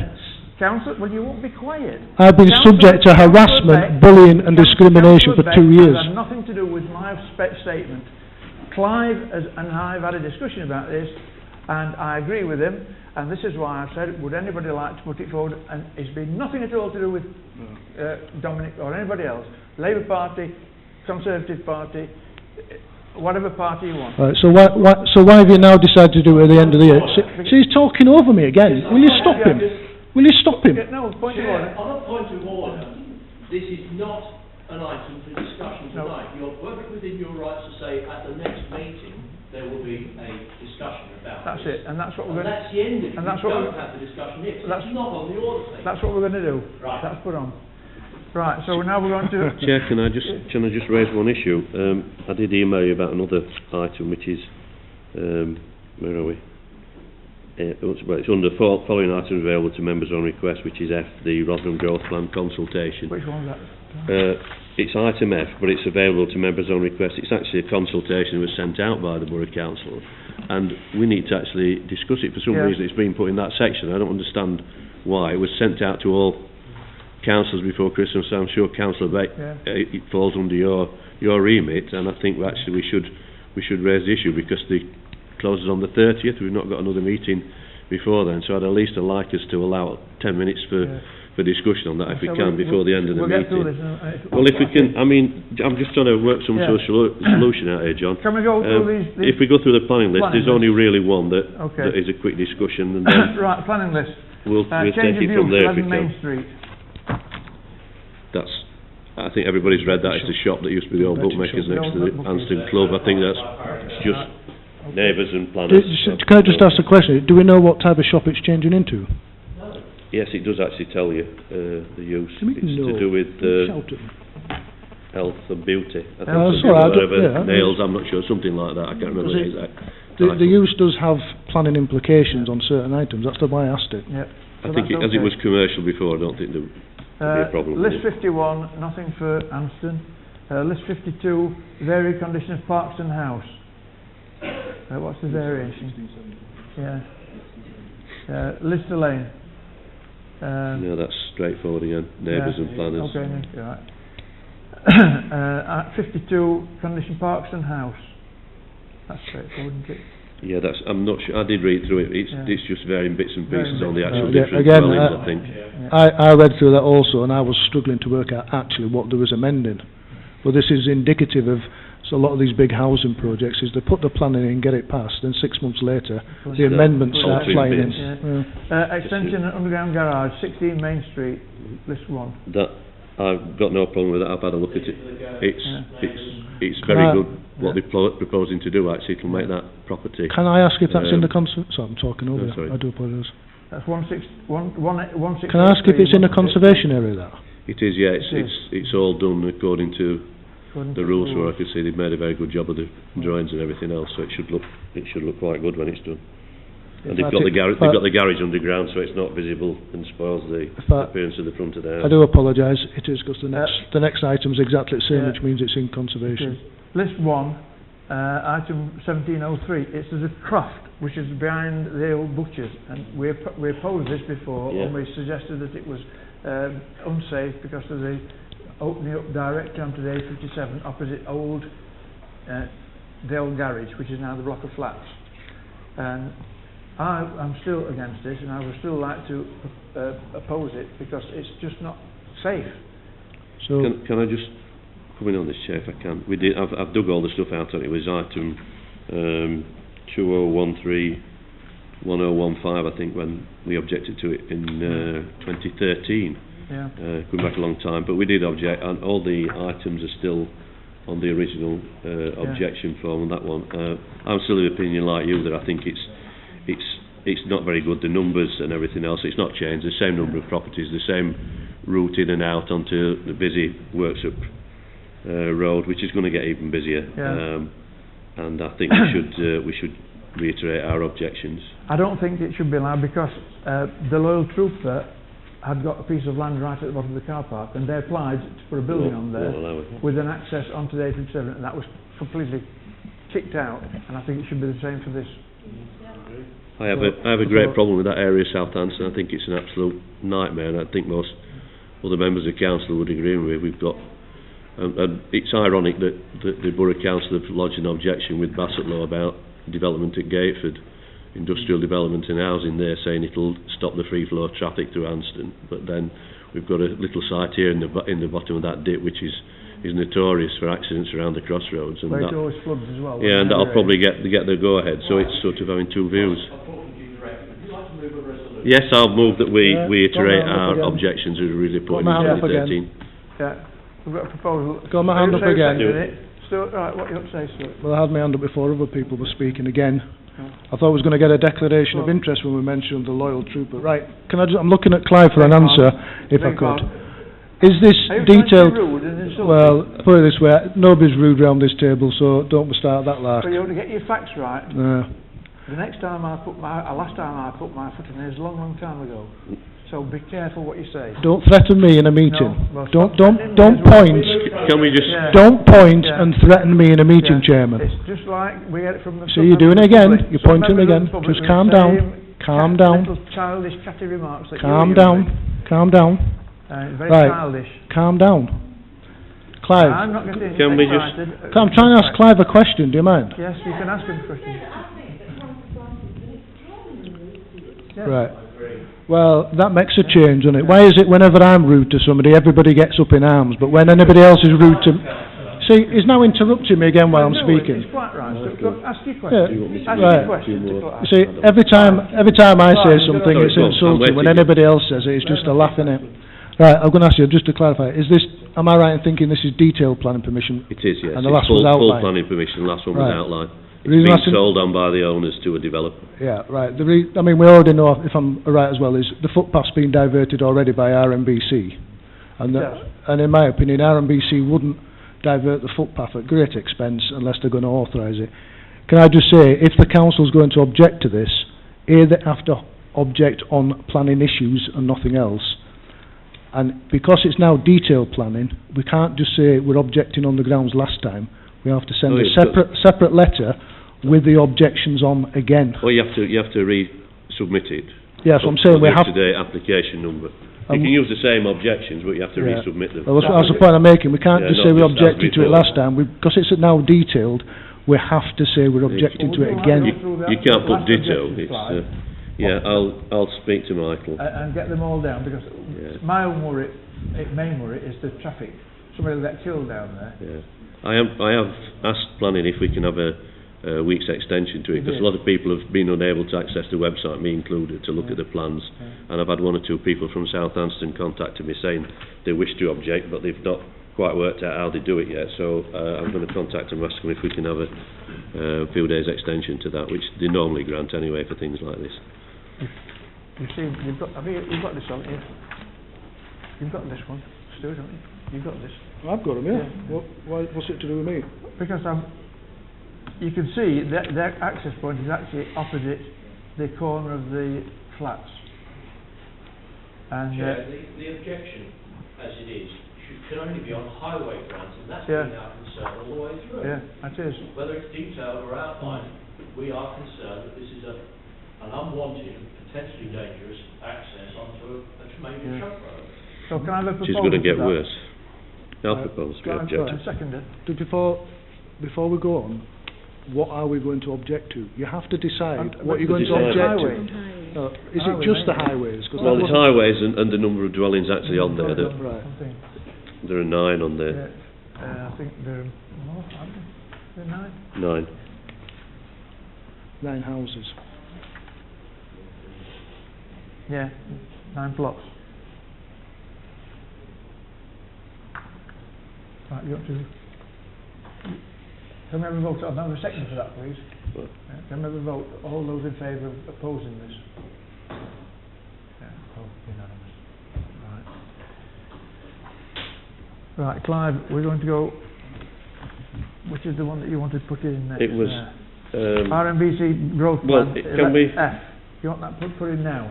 Councillor, well, you won't be quiet. I've been subject to harassment, bullying and discrimination for 2 years. It had nothing to do with my statement. Clive and I have had a discussion about this, and I agree with him, and this is why I've said, would anybody like to put it forward? And it's been nothing at all to do with Dominic or anybody else. Labour Party, Conservative Party, whatever party you want. Right, so why have you now decided to do it at the end of the year? See, he's talking over me again. Will you stop him? Will you stop him? No, point of order. On a point of order, this is not an item for discussion No. tonight. You're perfectly within your rights to say at the next meeting there will be a discussion about That's this. it, and that's what we're And going to... that's the end of it. and that's We what don't have the discussion here. 'Cause that's- it's not on the order thing. That's what we're going to do. Right. That's put on. Right, so now we're going to... Chair, can I just raise one issue? I did email you about another item, which is, where are we? Well, it's under following items available to members on request, which is F, the Rotherham Growth Plan consultation. Which one's that? It's item F, but it's available to members on request. It's actually a consultation that was sent out by the Borough Council, and we need to actually discuss it. For some Yeah. reason it's been put in that section. I don't understand why. It was sent out to all councillors before Christmas, so I'm sure Councillor it falls under your remit, and I think actually we should raise the issue, because the closes on the 30th. We've not got another meeting before then, so I'd at least like us to allow 10 minutes for discussion on that, if we So can, before the end of the we'll get through meeting. this. Well, if we can, I mean, I'm just trying to work some Yeah. solution out here, John. Can we go through these... If we go through the planning list, Planning there's only really one that Okay. is a quick discussion, and then Right, planning list. we'll Change take of it view, from there if we 11 can. Main Street. I think everybody's read that. It's the shop that used to be the old bookmakers next to the Anston Club. I think that's just neighbours and planners. Can I just ask a question? Do we know what type of shop it's changing into? Yes, it does actually tell you the use. Do you mean It's no? to do with Shout at me. health and beauty. I think Oh, something sorry, I don't- whatever, yeah. nails, I'm not sure, something like that. I can't remember the Does it- exact The title. use does have planning implications on certain items. That's why I asked it. Yep. I So think that's as it okay. was commercial before, I don't think there'd be a problem with List it. 51, nothing for Anston. List 52, varied condition of Parkston House. What's the variation? Yeah. Lister Lane. No, that's straightforward again. Neighbours and planners. Okay, right. 52, condition Parkston House. That's straightforward, isn't it? Yeah, that's. I'm not sure. I did read through it. Yeah. It's just varying bits and pieces Varying on the bits. actual Yeah, different again, dwellings, I think. I read through that also, and I was struggling to work out actually what there was amending. But this is indicative of, so a lot of these big housing projects is they put the planning in, get it passed, then 6 months later the amendments start Altering flying in. bits. Yeah. Extension and underground garage, 16 Main Street, list 1. That I've got no problem with that. I've had a look at it. It's Can very I- good what they're proposing to do. Actually, it'll make that property. Can I ask if that's in the Um, sorry, I'm talking over sorry. you. I do apologise. That's 163. Can I ask if it's in a conservation area, that? It is, yeah. It is. It's all done according to According the to rules. Where I can see they've made a very good job of the drawings and everything else. So it should look quite good when it's done. And they've got the garage underground, so it's not visible and spoils the appearance of the front of the house. I do apologise. It is because the next item's exactly the same, Yeah. which means it's in conservation. List 1, item 1703. It's as a croft, which is behind the old butchers, and we opposed this before, Yeah. and we suggested that it was unsafe because of the opening up direct onto the A57 opposite the old garage, which is now the block of flats. And I'm still against this, and I would still like to oppose it because it's just not safe. So, Can I just come in on this, Chair, if I can? I've dug all the stuff out on it. It was item 2013-1015, I think, when we objected to it in 2013. Yeah. Going back a long time, but we did object, and all the items are still on the original objection form on that one. I'm still of the opinion like you that I think it's not very good, the numbers and everything else. It's not changed, the same number of properties, the same route in and out onto the busy Worksop road, which is going to get even busier. Yeah. And I think we should reiterate our objections. I don't think it should be allowed because the loyal trooper had got a piece of land right at the bottom of the car park, and they applied to put a building on there Won't allow it. with an access onto the A57, and that was completely kicked out, and I think it should be the same for this. I have a great problem with that area of Southampton. I think it's an absolute nightmare, and I think most other members of council would agree with me. We've got, and it's ironic that the Borough Council have lodged an objection with Bassetlaw about development at Gateford, industrial development and housing there, saying it'll stop the free flow of traffic through Anston. But then we've got a little site here in the bottom of that dip, which is notorious for accidents around the crossroads, and Where that, it always floods as well. yeah, and that'll probably get the go ahead. So it's sort of having two views. Yes, I'll move that we iterate our objections as we reported in 2013. Yeah, we've got a proposal. Got my hand up again. Stuart, right, what you got to say, Stuart? Well, I had my hand up before other people were speaking again. I thought I was going to get a declaration of interest when we mentioned the loyal trooper. Right, I'm looking at Clive for an answer, if I could. Is this detailed? Well, put it this way, nobody's rude around this table, so don't we start that lark. But you want to get your facts right. The last time I put my foot in there is a long, long time ago. So be careful what you say. Don't threaten me in a meeting. No, well, don't point. Can we just? Don't point and threaten me in a meeting, Chairman. It's just like we get it from the. See, you're doing it again. You're pointing again. Just calm down. Calm down. Little childish, catty remarks. Calm down. Calm down. Very right. childish. Calm down. Clive. I'm not going to. Can we just? I'm trying to ask Clive a question. Do you mind? Yes, you can ask him a question. Yeah. Right. Well, that makes a change, doesn't it? Why is it whenever I'm rude to somebody, everybody gets up in arms, but when anybody else is rude to... See, he's now interrupting me again while I'm speaking. It's quite right. So, ask your question. Yeah. Ask Right. your question. You see, every time I say something, it's insulting. When anybody else says it, it's just a laugh, innit? Right, I'm going to ask you, just to clarify, am I right in thinking this is detailed planning permission? It is, yes. And the last full, was outlined? full planning permission, last one was Right. outlined. It's Reason been I think- sold on by the owners to a developer. Yeah, right. I mean, we already know, if I'm right as well, is the footpath's been diverted already by RMBC. And in my opinion, RMBC wouldn't divert the footpath at great expense unless they're going to authorise it. Can I just say, if the council's going to object to this, they have to object on planning issues and nothing else. And because it's now detailed planning, we can't just say we're objecting on the grounds last time. We have to send a separate letter with the objections on again. Well, you have to resubmit it. Yes, I'm saying we have... Up-to-date application number. You can use the same objections, but you have to resubmit them. Well, that's the point I'm making. We can't just say we objected to it last time. Because it's now detailed, we have to say we're objecting to it again. You can't put ditto. I'll speak to Michael. And get them all down, because my own main worry is the traffic. Somebody will get killed down there. Yeah. I have asked planning if we can have a week's extension to it, because a lot of people have been unable to access the website, me included, to look at the plans. And I've had one or two people from Southampton contacting me saying they wish to object, but they've not quite worked out how they do it yet. So I'm going to contact them and ask them if we can have a few days extension to that, which they normally grant anyway for things like this. You see, you've got this, haven't you? You've got this one, Stuart, haven't you? You've got this. I've got them, yeah. What's it to do with me? Because you can see that their access point is actually opposite the corner of the flats. And the objection, as it is, can only be on highway grounds, and that's been our concern all the way through. Yeah, that is. Whether it's detailed or outlined, we are concerned that this is an unwanted and potentially dangerous access onto a major truck road. So can I have a proposal? Which is going to get worse. I'll propose we object. Before we go on, what are we going to object to? You have to decide what you're going to object to. Is it just the highways? Well, there's highways and the number of dwellings actually on there. There are 9 on there. I think there are more, aren't there? There are 9? 9 houses. Yeah, 9 blocks. Right, you want to... Can we have a vote? I'll have a second for that, please. Can we have a vote? All those in favour of opposing this? Unanimous. Right, Clive, we're going to go... Which is the one that you wanted to put in next? It was... RMBC growth plan. Can we... F. You want that put in now?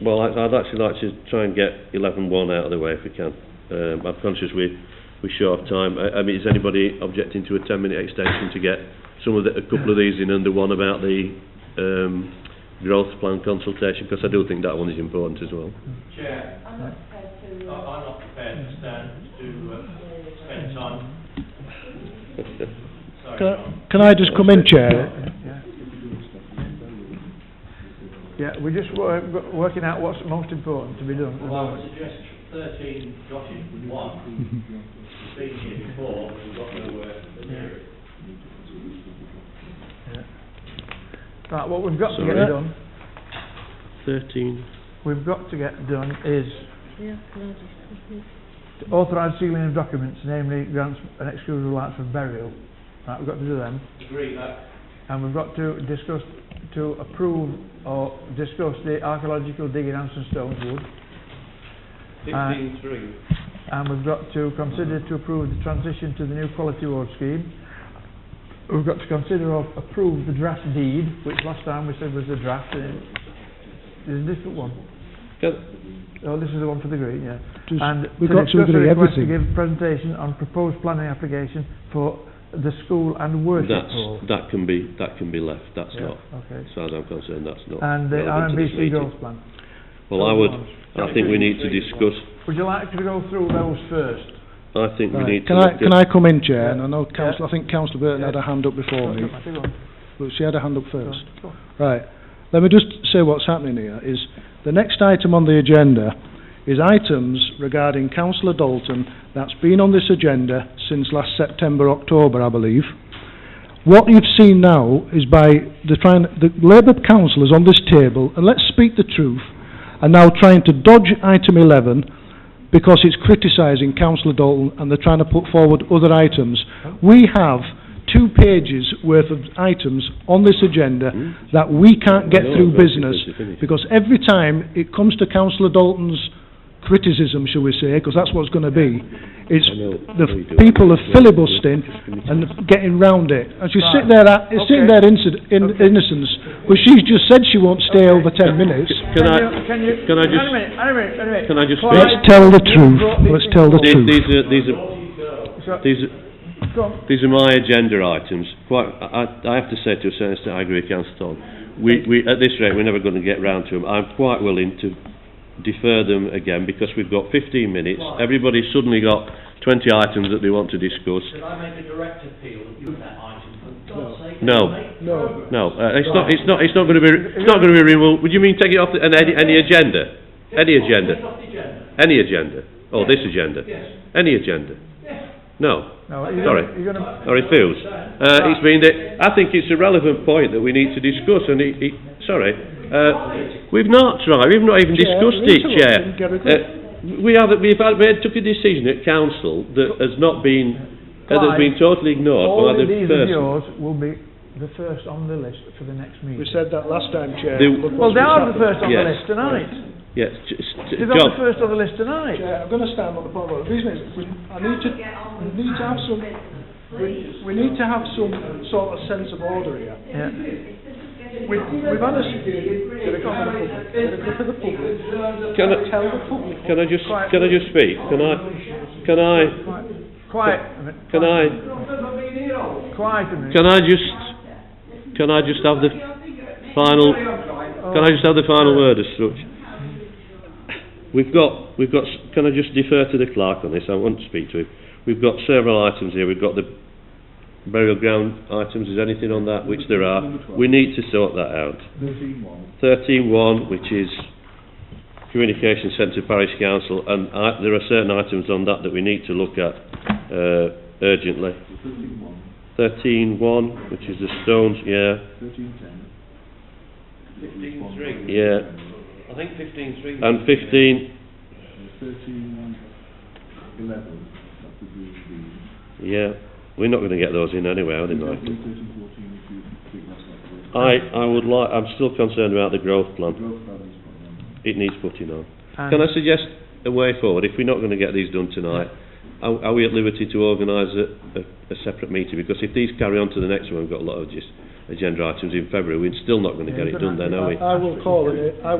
Well, I'd actually like to try and get 11.1 out of the way if we can. I'm conscious we're short of time. I mean, is anybody objecting to a 10-minute extension to get a couple of these in under one about the growth plan consultation, because I do think that one is important as well. Chair, I'm not prepared to... I'm not prepared to stand to spend time. Sorry, John. Can I just come in, Chair? Yeah, we're just working out what's most important to be done. Well, I would suggest 13 dotted 1. It's been here before, but we've got nowhere near it. Right, what we've got to Sorry. get done, 13. we've got to get done is Yeah, can I just... to authorise sealing of documents, namely grants and excusable rights for burial. Right, we've got to do them. Agree that. And we've got to discuss, to approve or discuss the archaeological digging Anson Stones Wood. 15.3. And we've got to consider to approve the transition to the new quality award scheme. We've got to consider or approve the draft deed, which last time we said was a draft. There's a different one. Oh, this is the one for the green, yeah. And we've got to discuss agree a request everything. to give presentation on proposed planning application for the school and worship hall. That can be left. That's not, Okay. as far as I'm concerned, that's not. And the relevant to this RMBC meeting. growth plan. Well, I think we need to discuss. Would you like to go through those first? I think we need to. Can I come in, Chair? Yeah. And I know I think Councillor Burton had a hand up before me, but she had a hand up first. Right. Let me just say what's happening here is the next item on the agenda is items regarding Councillor Dalton that's been on this agenda since last September, October, I believe. What you've seen now is by the Labour councillors on this table, and let's speak the truth, are now trying to dodge item 11 because it's criticising Councillor Dalton and they're trying to put forward other items. We have 2 pages worth of items on this agenda that we can't get through business because every time it comes to Councillor Dalton's criticism, shall we say, because that's what it's going to be, it's the people are filibustering and getting round it. And she's sitting there in innocence, but she's just said she won't stay over 10 minutes. Can I just? Can I just? Let's tell the truth. Let's tell the truth. These are my agenda items. I have to say, to a certain extent, I agree with Councillor Todd. We at this rate, we're never going to get round to them. I'm quite willing to defer them again because we've got 15 minutes. Everybody's suddenly got 20 items that they want to discuss. Should I make a direct appeal that you that item, for God's sake? No. It's not going to be removed. Would you mean take it off any agenda? Any agenda? Any agenda? Oh, this agenda? Yes. Any agenda? Yes. No. Sorry. I refuse. It's been I think it's a relevant point that we need to discuss, and we've not tried. We've not even discussed it, Chair. We took a decision at council that has not been that's been totally ignored All by the of these person. of yours will be the first on the list for the next meeting. We said that last time, Chair. Well, they are the first on the list tonight. Yes, They're on the first on the list tonight. Chair, I'm going to stand on the point. The reason is we need to have some sort of sense of order here. Yeah. We've had a group of the public. Tell the public. Can I just speak? Can I Quiet a minute. Quiet a minute. Can I just have the final? Can I just have the final word as such? We've got. Can I just defer to the clerk on this? I want to speak to him. We've got several items here. We've got the burial ground items. Is anything on that? Which there are. We need to sort that out. 13.1, which is Communication Centre Parish Council, and there are certain items on that we need to look at urgently. 13.1, which is the stones. Yeah. 15.3. Yeah. I think 15.3. And 15. 11. Yeah, we're not going to get those in anyway, are they, Michael? I'm still concerned about the growth plan. It needs putting on. Can I suggest a way forward? If we're not going to get these done tonight, are we at liberty to organise a separate meeting? Because if these carry on to the next one, we've got a lot of agenda items in February, we're still not going to get it done then, are we? I will call it. I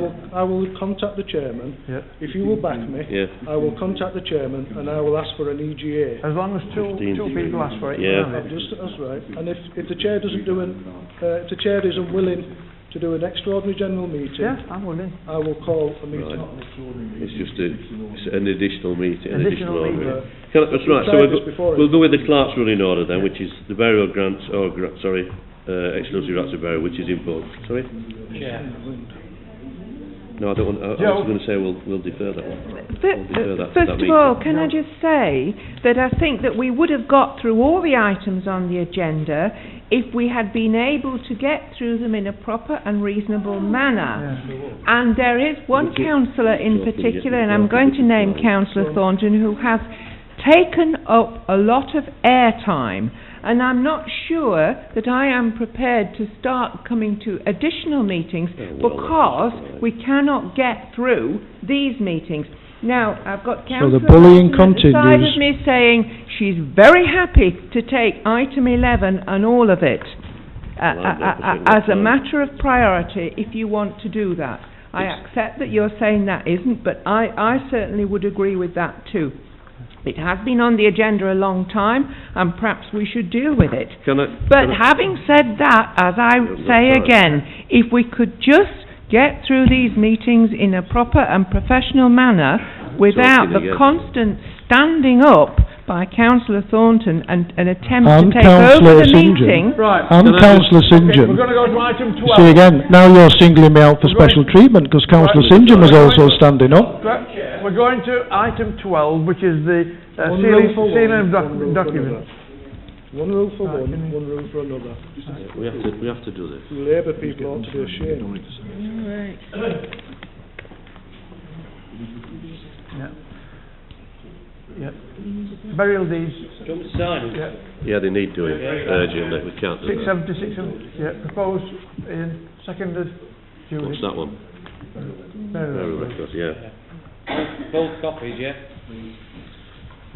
will contact the chairman. Yeah. If you will back me, I will contact the chairman and I will ask for an EGA. As long as two people ask for it. Yeah. That's right. And if the chair doesn't if the chair isn't willing to do an extraordinary general meeting, Yeah, I'm willing. I will call a meeting. Right. It's just it's an additional meeting. Additional meeting. That's right. So tried this before, we'll go with the clerk's running order then, which is the burial grants, exclusive rights of burial, which is in both. Sorry? Chair. No, I don't want. I Joe? was going to say we'll defer that one. We'll defer that to First that of meeting. all, can I just say that I think that we would have got through all the items on the agenda if we had been able to get through them in a proper and reasonable manner. And there is one councillor in particular, and I'm going to name Councillor Thornton, who has taken up a lot of airtime, and I'm not sure that I am prepared to start coming to additional meetings because we cannot get through these meetings. Now, I've got Councillor the bullying Martin at the side continues. of me saying she's very happy to take item 11 and all of it as a matter of priority if you want to do that. I accept that you're saying that isn't, but I certainly would agree with that too. It has been on the agenda a long time, and perhaps we should deal with it. But having said that, as I say again, if we could just get through these meetings in a proper and professional manner without the constant standing up by Councillor Thornton and an attempt to take over the meeting. Right. And Councillor St John. We're going to go to item 12. See again, now you're singling me out for special treatment because Councillor St John was also standing up. We're going to item 12, which is the One rule for one, sealing of one rule for documents. One rule for one rule for another. We have to do this. Labour people ought to be ashamed. Yeah. Burial deeds. Do you want me to sign it? Yeah, they need doing urgently. We can't do that. 670. Yeah, proposed in seconded. Judy. What's that one? Burial records, yeah. Both copies, yeah?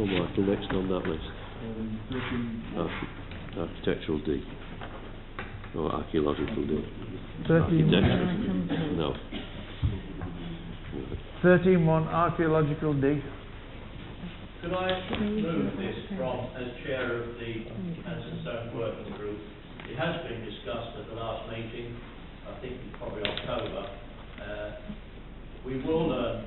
Oh, Michael, next on that list. Architectural D. Or archaeological D. 13. Architectural. No. 13.1 archaeological D. Could I move this from, as chair of the Anson Stone Working Group? It has been discussed at the last meeting, I think probably October. We will learn,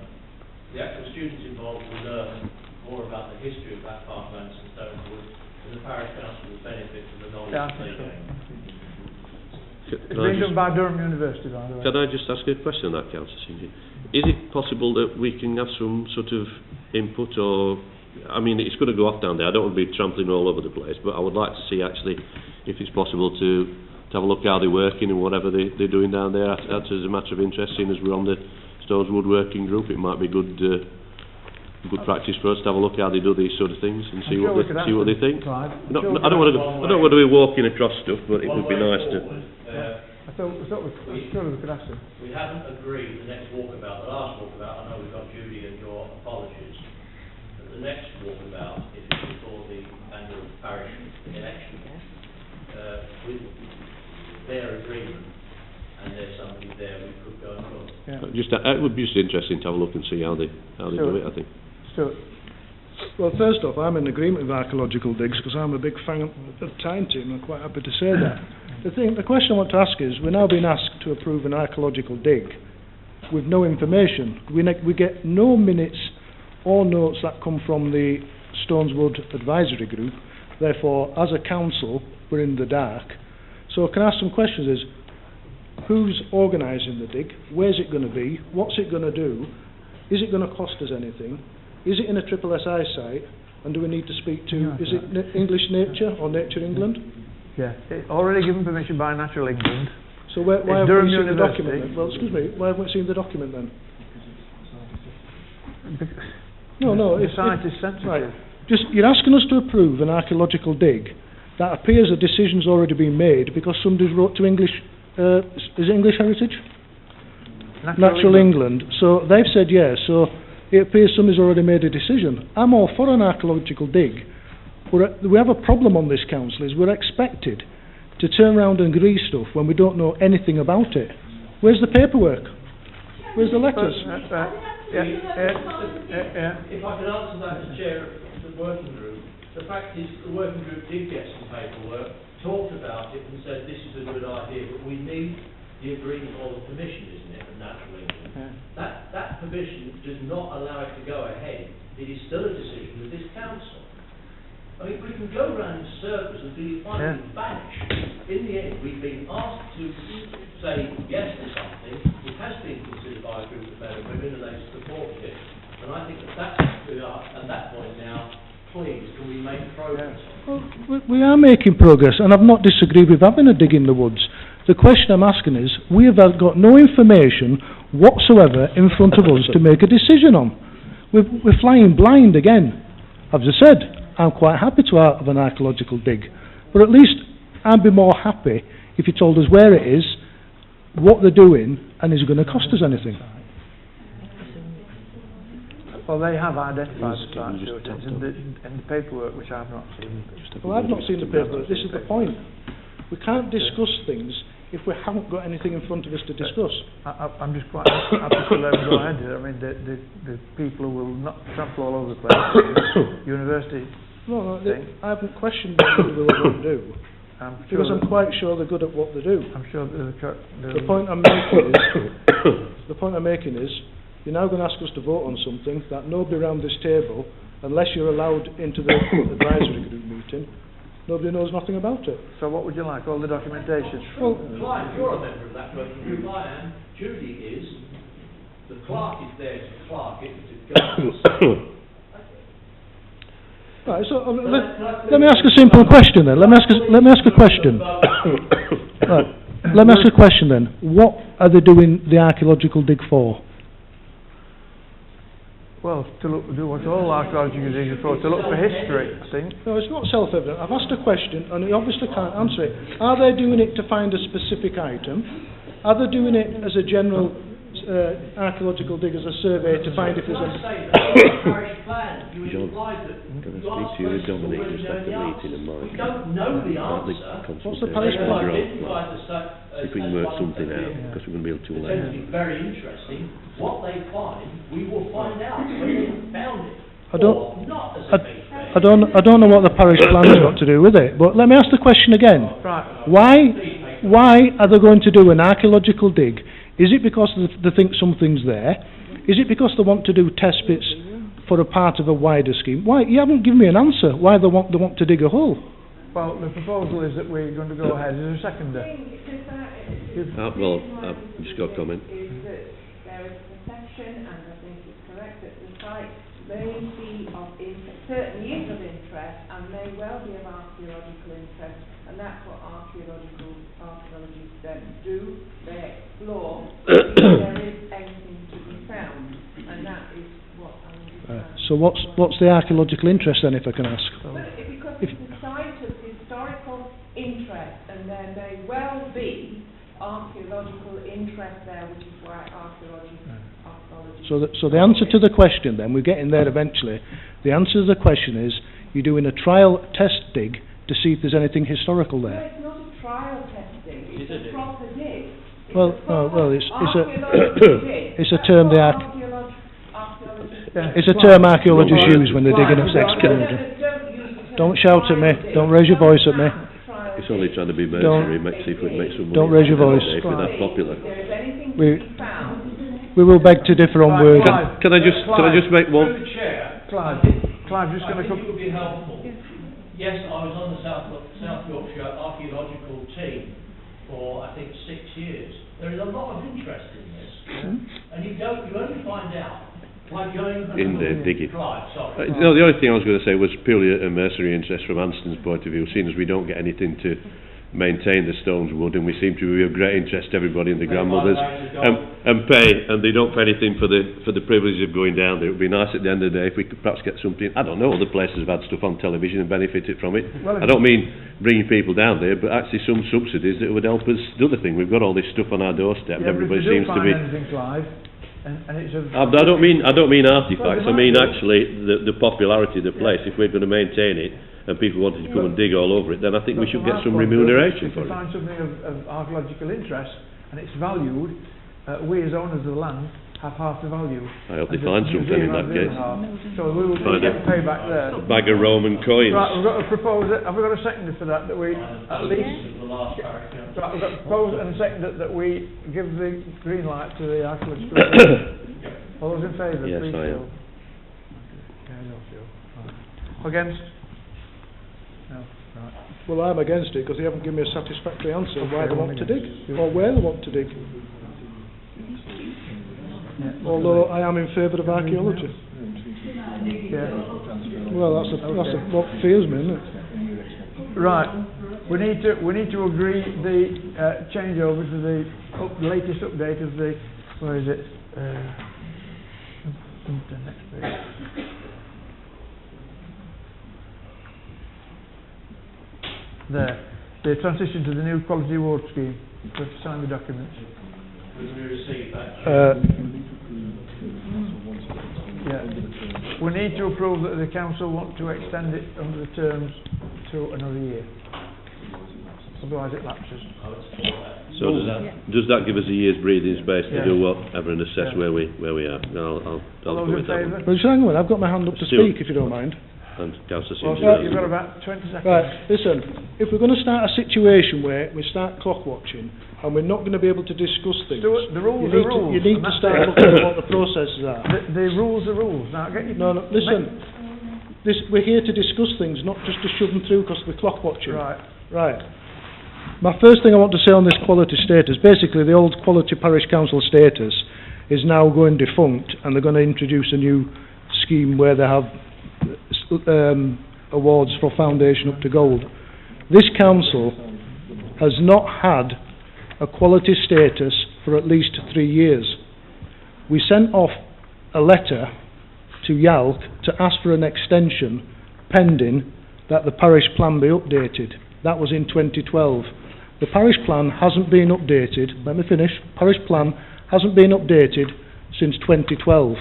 the actual students involved will learn more about the history of that part of Anson Stone Wood, and the parish council will benefit from the knowledge they gain. It's been done by Durham University, by the way. Can I just ask a question on that, Councillor St. John? Is it possible that we can have some sort of input or... I mean, it's going to go off down there. I don't want to be trampling all over the place, but I would like to see actually if it's possible to have a look how they're working and whatever they're doing down there. That's as a matter of interest, seeing as we're on the Stones Wood Working Group. It might be good practice for us to have a look how they do these sort of things and see what they think. I don't want to be walking across stuff, but it would be nice to... I thought we could ask them. We haven't agreed the next walkabout. The last walkabout, I know we've got Judy and your apologies. But the next walkabout, if it's before the annual parish election, with their agreement, and there's somebody there, we could go and look. It would be just interesting to have a look and see how they do it, I think. Well, first off, I'm in agreement with archaeological digs because I'm a big fan of Time Team. I'm quite happy to say that. The question I want to ask is, we're now being asked to approve an archaeological dig with no information. We get no minutes or notes that come from the Stoneswood Advisory Group. Therefore, as a council, we're in the dark. So can I ask some questions? Is who's organising the dig? Where's it going to be? What's it going to do? Is it going to cost us anything? Is it in a triple SI site? And do we need to speak to, is it English Nature or Nature England? Yeah, already given permission by Natural England. So why haven't we seen the document then? Well, excuse me, why haven't we seen the document then? The site is sensitive. Right. You're asking us to approve an archaeological dig that appears a decision's already been made because somebody wrote to English, is it English Heritage? Natural England. So they've said yes, so it appears somebody's already made a decision. I'm all for an archaeological dig. We have a problem on this council, is we're expected to turn around and agree stuff when we don't know anything about it. Where's the paperwork? Where's the letters? If I could answer that as chair of the working group, the fact is the working group did get some paperwork, talked about it and said this is a good idea, but we need the agreement or the permission, isn't it, of Natural England? That permission does not allow it to go ahead. It is still a decision of this council. I mean, we can go round in circles until you finally vanish. In the end, we've been asked to say yes to something. It has been considered by a group of men and women, and they've supported it. And I think that's we are at that point now. Please, can we make progress? Well, we are making progress, and I've not disagreed with having a dig in the woods. The question I'm asking is, we have got no information whatsoever in front of us to make a decision on. We're flying blind again. As I said, I'm quite happy to have an archaeological dig, but at least I'd be more happy if you told us where it is, what they're doing, and is it going to cost us anything. Well, they have identified the site, Stuart, it's in the paperwork, which I've not seen. Well, I've not seen the paperwork. This is the point. We can't discuss things if we haven't got anything in front of us to discuss. I'm just quite happy to let them go ahead. I mean, the people who will not trample all over the place, university. No, I haven't questioned what they will go and do. Because I'm quite sure they're good at what they do. I'm sure the point I'm making is, the point I'm making is, you're now going to ask us to vote on something that nobody around this table, unless you're allowed into the advisory group meeting, nobody knows nothing about it. So what would you like? All the documentation? Well, Clive, you're a member of that working group. I am. Judy is. The clerk is there to clerk it, to go. Right, so let me ask a simple question then. Let me ask a question. Right, let me ask a question then. What are they doing the archaeological dig for? Well, do what all archaeological diggers are for, to look for history, I think. No, it's not self-evident. I've asked a question and he obviously can't answer it. Are they doing it to find a specific item? Are they doing it as a general archaeological dig, as a survey to find if there's a... John, can I speak to you and Dominic just after the meeting and Mike? We don't know the answer. What's the parish plan? If we can work something out, because we're going to be able to late. It's very interesting. What they find, we will find out when they've found it. I don't know what the parish plan's got to do with it, but let me ask the question again. Right. Why are they going to do an archaeological dig? Is it because they think something's there? Is it because they want to do test bits for a part of a wider scheme? Why? You haven't given me an answer. Why they want to dig a hole? Well, the proposal is that we're going to go ahead. Is there a seconder? I've just got a comment. Is that there is a perception, and I think it's correct, that the site may be of interest, certainly is of interest, and may well be of archaeological interest, and that's what archaeologists then do. They explore if there is anything to be found, and that is what I'm So what's the archaeological interest then, if I can ask? Well, because it's a site of historical interest, and there may well be archaeological interest there, which is why archaeology. So the answer to the question then, we're getting there eventually, the answer to the question is, you're doing a trial test dig to see if there's anything historical No, there. it's not a trial testing, it's a proper dig. It's a term it's a term archaeologists use when they're digging up excavating. Don't shout at me, don't raise your voice at me. It's only trying to be mercenary, see if we can make some money. Don't raise your voice. If we're that popular. We will beg to differ on words. Can I just make one? Through the chair, Clive, just going to come... it would be helpful. Yes, I was on the South Yorkshire archaeological team for, I think, 6 years. There is a lot of interest in this, and you only find out by going in the digging. Sorry. No, the only thing I was going to say was purely a mercenary interest from Anston's point of view, seeing as we don't get anything to maintain the stones wood, and we seem to be of great interest to everybody and the grandmothers, and they don't pay anything for the privilege of going down there. It would be nice at the end of the day if we could perhaps get something. I don't know, other places have had stuff on television and benefited from it. I don't mean bringing people down there, but actually some subsidies that would help us. The other thing, we've got all this stuff on our doorstep, and everybody seems to be. And it's I don't mean artifacts. I mean actually the popularity of the place. If we're going to maintain it and people wanted to come and dig all over it, then I think we should get some remuneration for it. If we find something of archaeological interest and it's valued, we as owners of the land have half the value. I hope they and the find something museum in has that the other case. half. So we will Find get a- payback there. Bag of Roman coins. Right, we've got a proposer, have we got a seconder for that we, at least, The last parish council. right, we've got a proposer and a seconder that we give the green light to the article exclusion. All those in favour, Yes, please I am. show. Yeah, no, show. Right. Against? No, right. Well, I'm against it because they haven't given me a satisfactory answer why they Okay, want to one dig, against. or where they want to dig. Yeah. Although I am in favour of archaeology. Yeah. Well, that's what fears me, isn't it? Right, we need to agree the changeover to the latest update of the, where is it? The next page. There, the transition to the new quality award scheme. We have to sign the documents. We received that. Yeah. We need to approve that the council want to extend it under the terms to another year. Otherwise it lapses. So does that give us a year's breathing space to Yeah. do whatever and assess Yeah. where we are? No, All I'll those go in with that one. favour? But just hang on, I've got my hand up to Stuart. speak, if you don't mind. And Councillor Well, Simpson. you've got about 20 seconds. Right, listen, if we're going to start a situation where we start clock watching and we're not going to be able to discuss things, Stuart, the rules you are need rules. to, you need and to that's start it. looking at what the processes are. The rules are rules. Now get your... No, listen, we're here to discuss things, not just to shove them through because we're clock watching. Right. Right. My first thing I want to say on this quality status, basically the old quality parish council status is now going defunct and they're going to introduce a new scheme where they have awards for foundation up to gold. This council has not had a quality status for at least 3 years. We sent off a letter to YALC to ask for an extension pending that the parish plan be updated. That was in 2012. The parish plan hasn't been updated, let me finish, parish plan hasn't been updated since 2012.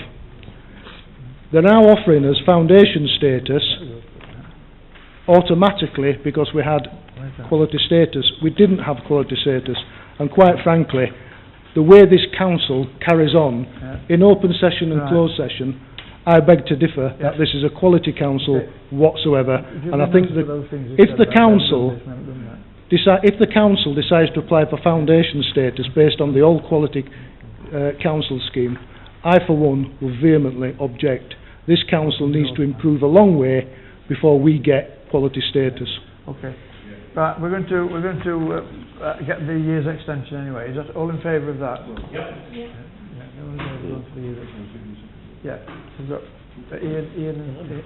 They're now offering us foundation status automatically because we had quality status. We didn't have quality status, and quite frankly, the way this council carries on, in open session and Right. closed session, I beg to differ that this is a quality council Okay. whatsoever, Give and I me think notes that of those things you if said the about council this, we haven't done that. if the council decides to apply for foundation status based on the old quality council scheme, I for one will vehemently object. This council needs to improve a long way before we get quality status. Okay. Right, we're going to get the year's extension anyway. Is that all in favour of that? Yep. Yeah, no one's going for the year's extension. Yeah, we've got Ian and Dominic.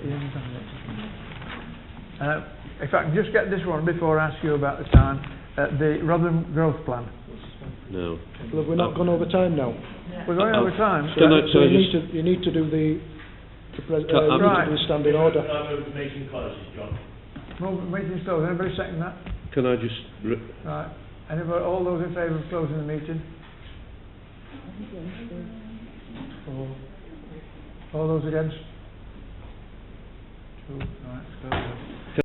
If I can just get this one before I ask you about the time, the Rotherham Growth Plan. No. Well, have we not gone over time now? We're going over time. Can I So just... you need to do the Right. standing order. Meeting closes, John. Move meeting closed. Anybody second that? Can I just... Right. Anybody, all those in favour of closing the meeting? All those against? 2. Right, it's closed.